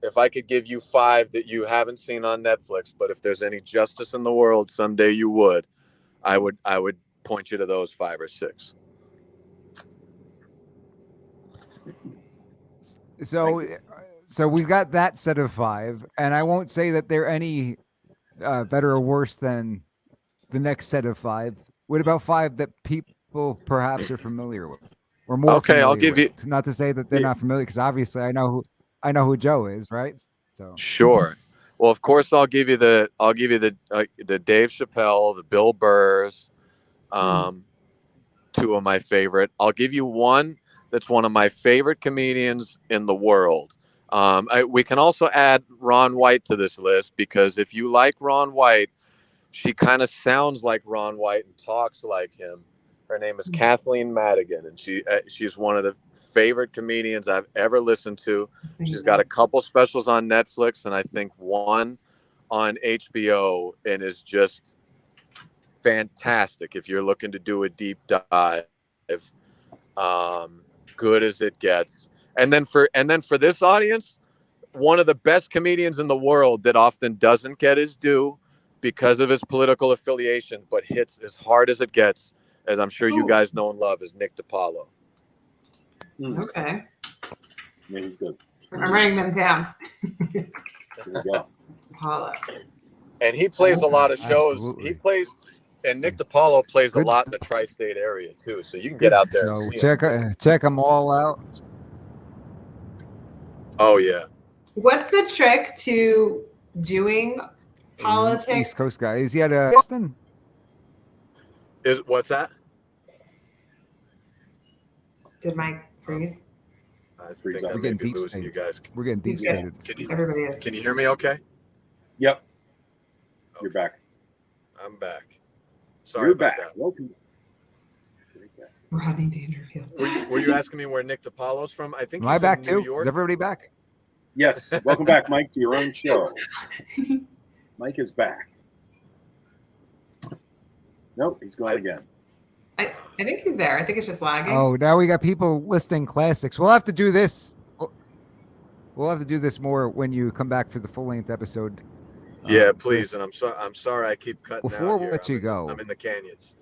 5 that you haven't seen on Netflix, but if there's any justice in the world, someday you would, I would point you to those 5 or 6. So we've got that set of 5, and I won't say that they're any better or worse than the next set of 5. What about 5 that people perhaps are familiar with, or more? Okay, I'll give with? Not to say that they're not familiar, because obviously I know who Joe is, right? So Sure. Well, of course, I'll give you the Dave Chappelle, the Bill Burrs, 2 of my favorite. I'll give you one that's one of my favorite comedians in the world. We can also add Ron White to this list, because if you like Ron White, she kind of sounds like Ron White and talks like him. Her name is Kathleen Madigan, and she's one of the favorite comedians I've ever listened to. She's got a couple specials on Netflix, and I think one on HBO, and is just fantastic if you're looking to do a deep dive. Good as it gets. And then for this audience, one of the best comedians in the world that often doesn't get his due, because of his political affiliation, but hits as hard as it gets, as I'm sure you Ooh. guys know and love, is Nick DiPaolo. Okay. Yeah, he's good. I'm writing them down. There we go. Paula. And he plays a lot of shows. Absolutely. He plays, and Nick DiPaolo plays Good a lot in the tri-state area too. So you can get out there and So see him. check them all out. Oh yeah. What's the trick to doing politics? East Coast guy. Is he at Boston? Is what's that? Did Mike freeze? I Freeze think up. I We're may getting be deep losing you guys. We're getting deep Yeah. stated. Everybody is. Can you hear me? Okay. Yep. You're back. I'm back. Sorry You're about back. that. Welcome. Rodney Dangerfield. Were you asking me where Nick DiPaolo's from? I think Am I he's back in too? New Is York. everybody back? Yes. Welcome back, Mike, to your own show. Mike is back. Nope, he's gone again. I think he's there. I think it's just lagging. Oh, now we got people listing classics. We'll have to do this. We'll have to do this more when you come back for the full length episode. Yeah, please. Chris. And I'm sorry I keep cutting Before out we here. let you go. I'm in the canyons.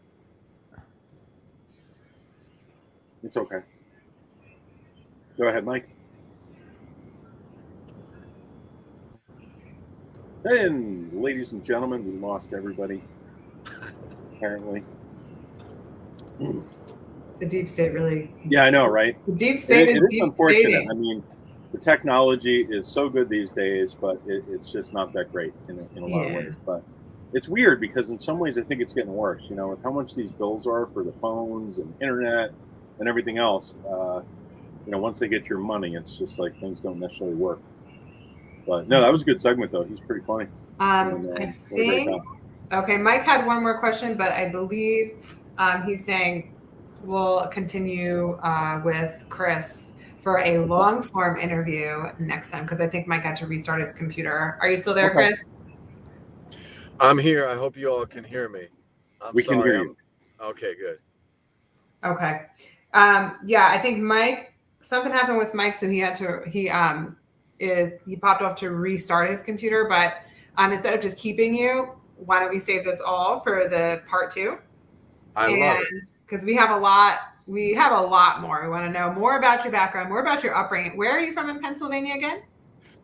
It's okay. Go ahead, Mike. And ladies and gentlemen, we lost everybody. Apparently. The deep state really. Yeah, I know, right? The deep state It is is deep unfortunate. stating. I mean, the technology is so good these days, but it's just not that great in a lot of Yeah. ways. But it's weird because in some ways I think it's getting worse. You know, with how much these bills are for the phones and internet and everything else. You know, once they get your money, it's just like things don't necessarily work. But no, that was a good segment though. He's pretty funny. I what a great think. guy. Okay, Mike had one more question, but I believe he's saying we'll continue with Chris for a long form interview next time because I think Mike had to restart his computer. Are you still there, Okay. Chris? I'm here. I hope you all can hear me. We can hear you. Okay, good. Okay. Yeah, I think Mike. Something happened with Mike, so he had to. He popped off to restart his computer, but instead of just keeping you, why don't we save this all for the part 2? I love it. Because we have a lot more. We want to know more about your background, more about your upbringing. Where are you from in Pennsylvania again?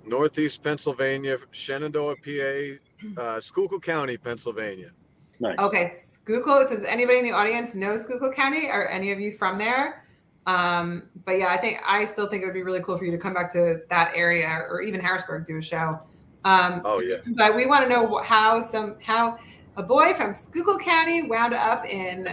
Northeast Pennsylvania, Shenandoah, PA, Schuylkill County, Pennsylvania. Nice. Okay, Schuylkill. Does anybody in the audience know Schuylkill County? Are any of you from there? But yeah, I still think it would be really cool for you to come back to that area or even Harrisburg, do a show. Oh yeah. But we want to know how a boy from Schuylkill County wound up in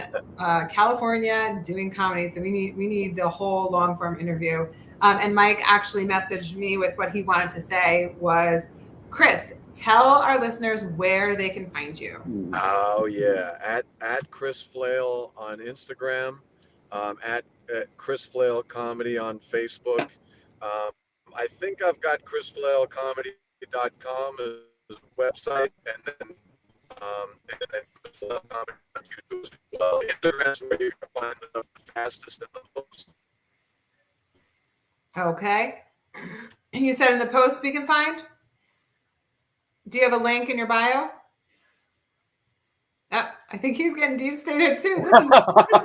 California doing comedy. So we need the whole long form interview. And Mike actually messaged me with what he wanted to say was, Chris, tell our listeners where they can find you. Oh yeah, at Chris Flail on Instagram, at Chris Flail Comedy on Facebook. I think I've got chrisflailcomedy.com as a website, and then Chris Flail Comedy on YouTube as well. Instagram's where you can find the fastest and the most. Okay. You said in the post we can find? Do you have a link in your bio? Oh, I think he's getting deep stated too. This is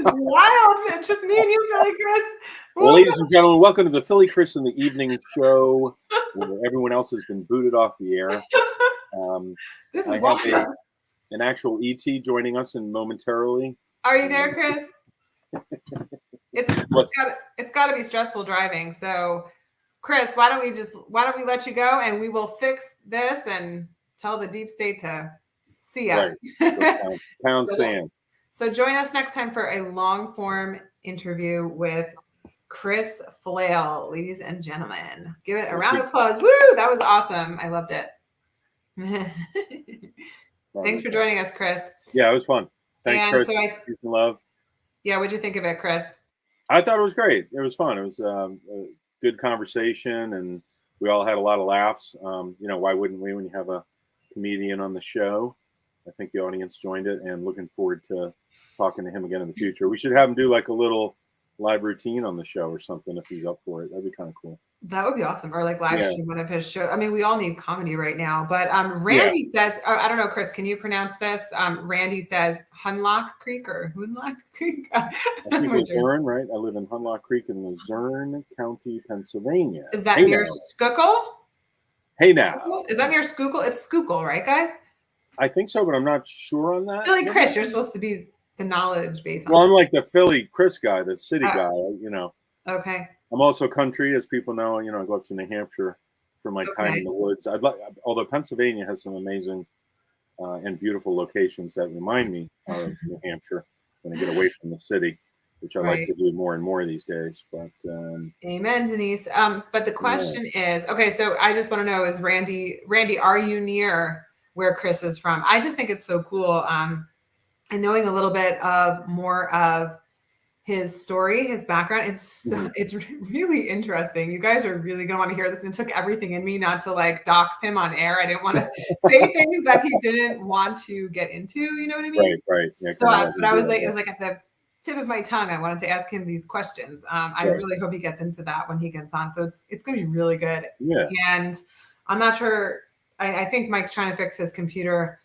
wild. It's just me and you, Philly Chris. Well, ladies and gentlemen, welcome to the Philly Chris in the Evening show, where everyone else has been booted off the air. This I is wild. have an actual ET joining us in momentarily. Are you there, Chris? It's got to be stressful driving. So, Chris, why don't we let you go and we will fix this and tell the deep state to see ya. Right. Pound sand. So join us next time for a long form interview with Chris Flail, ladies and gentlemen. Give it a round of applause. Woo! That was awesome. I loved it. Thanks for joining us, Chris. Yeah, it was fun. Thanks, And Chris. so Peace and love. Yeah, what'd you think of it, Chris? I thought it was great. It was fun. It was a good conversation, and we all had a lot of laughs. You know, why wouldn't we when you have a comedian on the show? I think the audience joined it, and looking forward to talking to him again in the future. We should have him do like a little live routine on the show or something if he's up for it. That'd be kind of cool. That would be awesome. Or like live Yeah. stream one of his shows. I mean, we all need comedy right now. But Randy says, I don't know, Chris, can you pronounce this? Randy says Hunlock Creek or Hunlock Creek. I think Luzerne, right? I live in Hunlock Creek in Luzerne County, Pennsylvania. Is that Hey near now. Schuylkill? Hey now. Is that near Schuylkill? It's Schuylkill, right, guys? I think so, but I'm not sure on that. I feel like Chris, you're supposed to be the knowledge base. Well, I'm like the Philly Chris guy, the city guy, Okay. I'm also country, as people know. I go up to New Hampshire for my time in the woods. Although Pennsylvania has some amazing and beautiful locations that remind me of New Hampshire when I get away from the city, which I like to do more and more these days. But amen, Denise. But the question is, okay, so I just want to know, is Randy, are you near where Chris is from? I just think it's so cool. And knowing a little bit more of his story, his background, it's really interesting. You guys are really gonna want to hear this. And it took everything in me not to like dox him on air. I didn't want to say things that he didn't want to get into. You know what I mean? Right. Yeah, so, but I was like, it was like at the tip of my tongue. I wanted to ask him these questions. I really hope he gets into that when he gets on. So it's gonna be really good. Yeah. And I'm not sure. I think Mike's trying to fix his computer.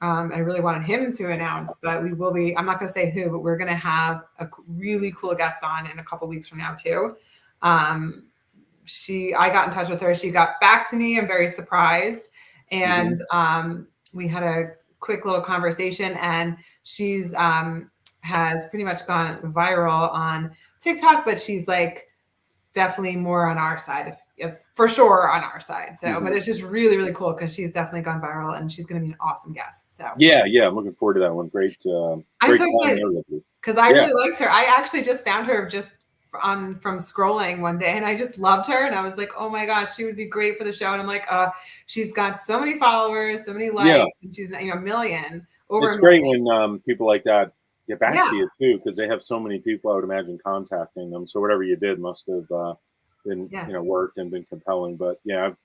I really wanted him to announce, but we will be, I'm not going to say who, but we're going to have a really cool guest on in a couple weeks from now too. I got in touch with her. She got back to me. I'm very surprised. And we had a quick little conversation, and she's has pretty much gone viral on TikTok, but she's like definitely more on our side, for sure on our side. So, but it's just really, really cool because she's definitely gone viral, and she's going to be an awesome guest. So yeah, I'm looking forward to that one. Great. I'm so excited because I really liked her. I actually just found her from scrolling one day, and I just loved her, and I was like, oh my gosh, she would be great for the show. And I'm like, she's got so many followers, so many likes, and she's a million. It's great when people like that get back to you too, because they have so many people, I would imagine, contacting them. So whatever you did must have been worked and been compelling. But I've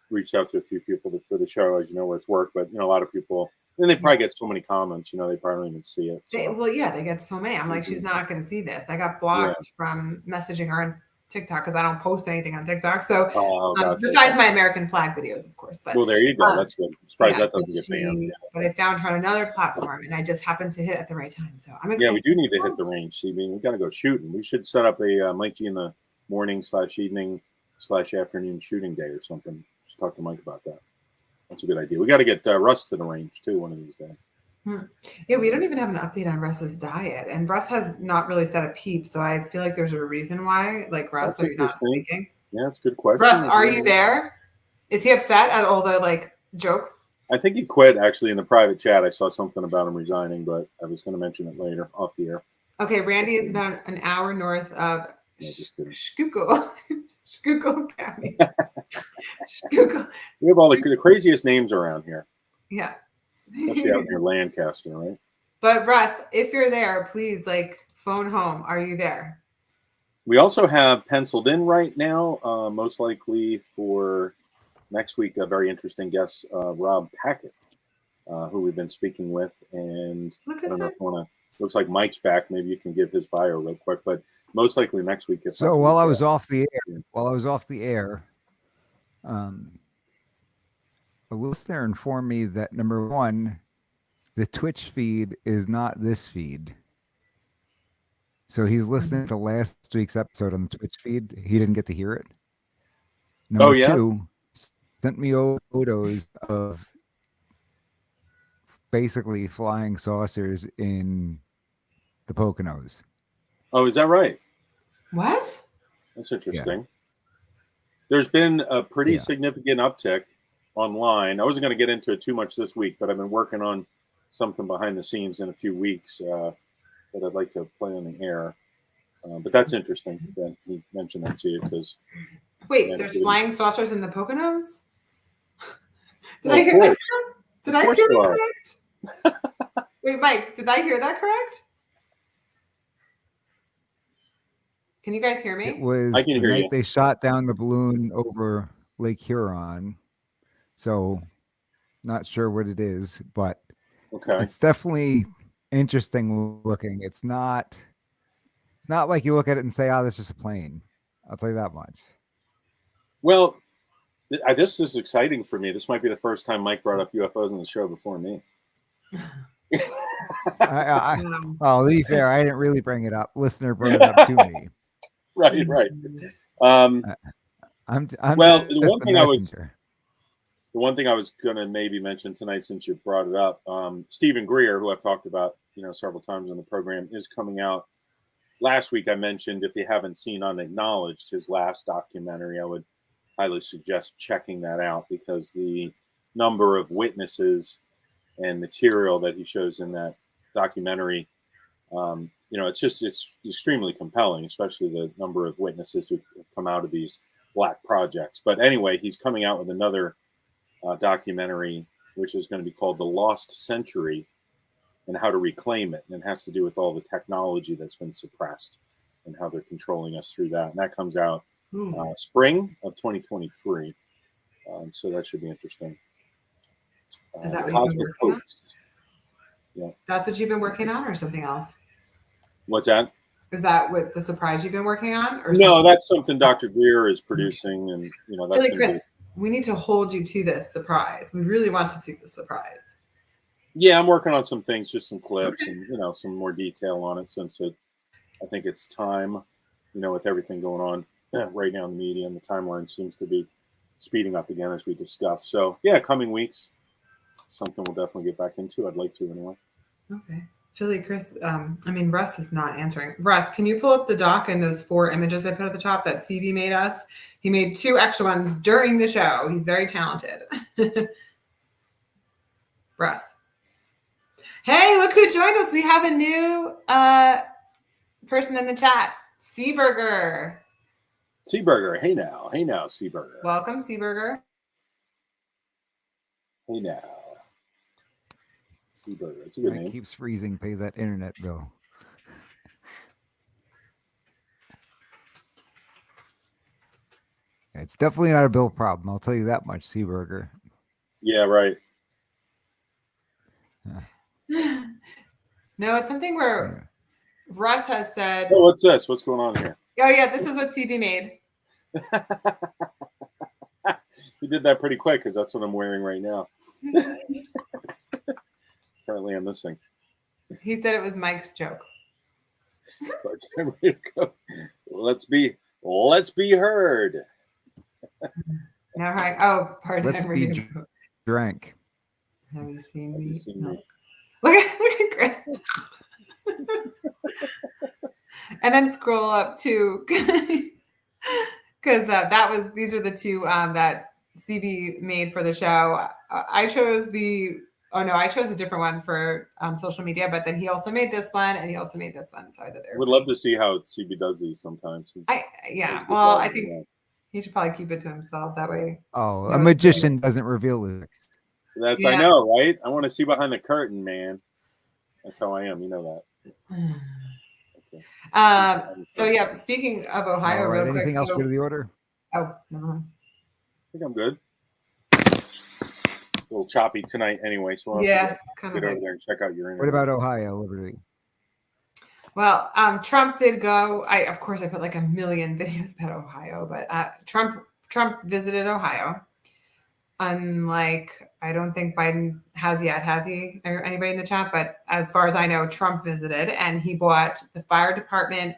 reached out to a few people for the show, as where it's worked. But a lot of people, and they probably get so many comments, they probably don't even see it. So. They get so many. I'm like, she's not going to see this. I got blocked from messaging her on TikTok because I don't post anything on TikTok. So besides my American flag videos, of course. But there you go. That's good. I'm surprised that doesn't get banned. But I found her on another platform, and I just happened to hit at the right time. So I'm excited. Yeah, we do need to hit the range. We got to go shooting. We should set up a Mike G in the morning/evening/afternoon shooting day or something. Just talk to Mike about that. That's a good idea. We got to get Russ to the range too one of these days. Yeah, we don't even have an update on Russ's diet, and Russ has not really said a peep. So I feel like there's a reason why. Like, Russ, are you not speaking? Yeah, that's a good question. Russ, are you there? Is he upset at all the jokes? I think he quit actually in the private chat. I saw something about him resigning, but I was going to mention it later off the air. Okay, Randy is about an hour north of Schuylkill County. Schuylkill. We have all the craziest names around here. Yeah. Especially out near Lancaster, right? But Russ, if you're there, please phone home. Are you there? We also have penciled in right now, most likely for next week, a very interesting guest, Rob Packett, who we've been speaking with. And I don't know if you want to. Looks like Mike's back. Maybe you can give his bio real quick, but most likely next week. So while I was off the air, a listener informed me that number one, the Twitch feed is not this feed. So he's listening to last week's episode on the Twitch feed. He didn't get to hear it. Number two, sent me photos of basically flying saucers in the Poconos. Oh, is that right? What? That's interesting. There's been a pretty significant uptick online. I wasn't going to get into it too much this week, but I've been working on something behind the scenes in a few weeks that I'd like to play on the air. But that's interesting that he mentioned that to you because. Wait, there's flying saucers in the Poconos? Did I hear that correct? Did I hear that correct? Wait, Mike, did I hear that correct? Can you guys hear me? It was I can hear you. They shot down the balloon over Lake Huron. So not sure what it is, but it's definitely interesting looking. It's not like you look at it and say, oh, that's just a plane. I'll tell you that much. Well, this is exciting for me. This might be the first time Mike brought up UFOs on the show before me. Well, to be fair, I didn't really bring it up. Listener brought it up to me. Right. I'm Well, just the one thing I was going to maybe mention tonight, since you brought it up, Stephen Greer, who I've talked about, several times on the program, is coming out. Last week I mentioned, if you haven't seen Unacknowledged, his last documentary, I would highly suggest checking that out, because the number of witnesses and material that he shows in that documentary, it's extremely compelling, especially the number of witnesses who come out of these black projects. But anyway, he's coming out with another documentary, which is going to be called The Lost Century, and how to reclaim it. And it has to do with all the technology that's been suppressed and how they're controlling us through that. And that comes out spring of 2023. So that should be interesting. Is that what you've been working on? Yeah. That's what you've been working on, or something else? What's that? Is that what the surprise you've been working on? Or no, that's something Dr. Greer is producing. And, that's really, Chris, we need to hold you to this surprise. We really want to see the surprise. Yeah, I'm working on some things, just some clips and, some more detail on it, since I think it's time, with everything going on right now in the media, and the timeline seems to be speeding up again, as we discussed. So yeah, coming weeks, something we'll definitely get back into. I'd like to anyway. Okay. Philly, Chris, Russ is not answering. Russ, can you pull up the doc and those 4 images I put at the top that CB made us? He made 2 extra ones during the show. He's very talented. Russ. Hey, look who joined us. We have a new person in the chat. Seaburger. Seaburger. Hey now, Seaburger. Welcome, Seaburger. Hey now. Seaburger. It's a good name. It keeps freezing. Pay that internet bill. It's definitely not a bill problem. I'll tell you that much, Seaburger. Yeah, right. No, it's something where Russ has said. Oh, what's this? What's going on here? Oh, yeah, this is what CB made. You did that pretty quick, because that's what I'm wearing right now. Apparently I'm missing. He said it was Mike's joke. Let's be heard. Now, right. Oh, pardon. Let's be drank. Have you seen me? No. Look at Chris. And then scroll up to, because these are the 2 that CB made for the show. I chose a different one for social media, but then he also made this one, and he also made this one. So would love to see how CB does these sometimes. I think he should probably keep it to himself that way. Oh, a magician doesn't reveal it. That's I know, right? I want to see behind the curtain, man. That's how I am. You know that. Okay. So yeah, speaking of Ohio, right, real quick. Anything else go to the order? Oh, no. I think I'm good. A little choppy tonight, anyway. So I'll it's kind get of over there and check out your interview. What about Ohio, Liberty? Well, Trump did go. Of course, I put like a million videos about Ohio, but Trump visited Ohio. Unlike, I don't think Biden has yet, has he? Or anybody in the chat? But as far as I know, Trump visited, and he bought the fire department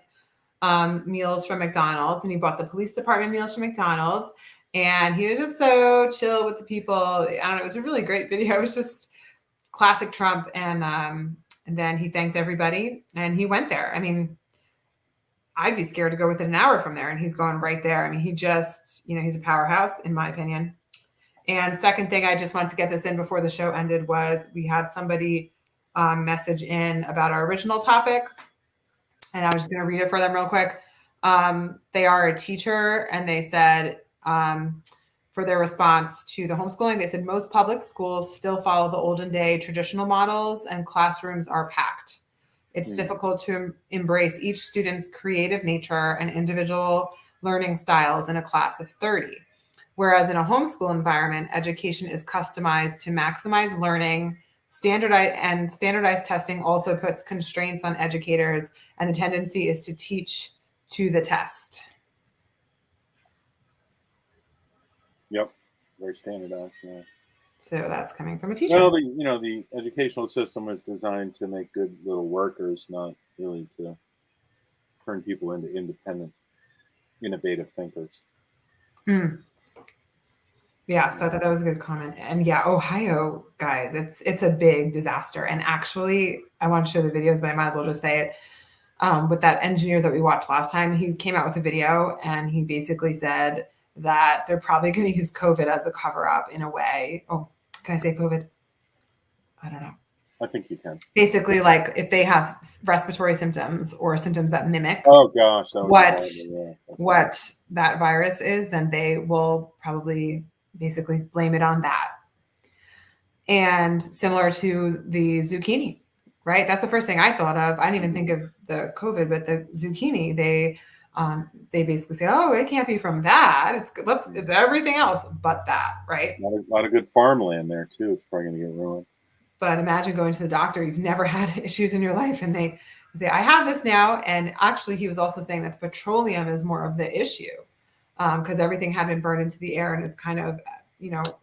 meals from McDonald's, and he bought the police department meals from McDonald's, and he was just so chill with the people. I don't know. It was a really great video. It was just classic Trump, and then he thanked everybody, and he went there. I mean, I'd be scared to go within an hour from there, and he's going right there. I mean, he just, he's a powerhouse, in my opinion. And second thing, I just wanted to get this in before the show ended, was we had somebody message in about our original topic, and I was just going to read it for them real quick. They are a teacher, and they said, for their response to the homeschooling, they said most public schools still follow the olden day traditional models, and classrooms are packed. It's difficult to embrace each student's creative nature and individual learning styles in a class of 30. Whereas in a homeschool environment, education is customized to maximize learning. Standardized testing also puts constraints on educators, and the tendency is to teach to the test. Yep. Very standardized. Yeah. So that's coming from a teacher. Well, the educational system was designed to make good little workers, not really to turn people into independent, innovative thinkers. Yeah, so I thought that was a good comment. And yeah, Ohio, guys, it's a big disaster. And actually, I want to show the videos, but I might as well just say it. With that engineer that we watched last time, he came out with a video and he basically said that they're probably going to use COVID as a cover up in a way. Oh, can I say COVID? I don't know. I think you can. Basically, like if they have respiratory symptoms or symptoms that mimic Oh gosh, that what that virus is, then they will probably basically blame it on that. And similar to the zucchini, right? That's the first thing I thought of. I didn't even think of the COVID, but the zucchini, they basically say, oh, it can't be from that. It's everything else but that, right? A lot of good farmland there too. It's probably going to get ruined. But imagine going to the doctor, you've never had issues in your life, and they say, I have this now. And actually, he was also saying that the petroleum is more of the issue because everything had been burned into the air and is kind of,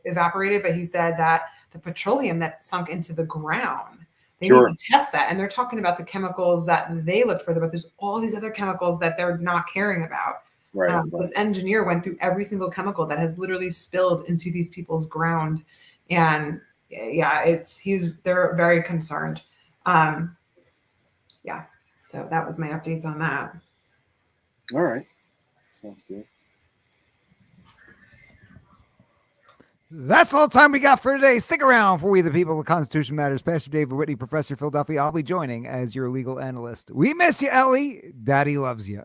evaporated. But he said that the petroleum that sunk into the ground, they need to test that. And they're talking about the chemicals that they looked for, but there's all these other chemicals that they're not caring about. Right. This engineer went through every single chemical that has literally spilled into these people's ground. And yeah, they're very concerned. Yeah. So that was my updates on that. All right. Sounds good. That's all the time we got for today. Stick around for We the People, the Constitution Matters. Pastor David Whitney, Professor Philadelphia. I'll be joining as your legal analyst. We miss you, Ellie. Daddy loves you.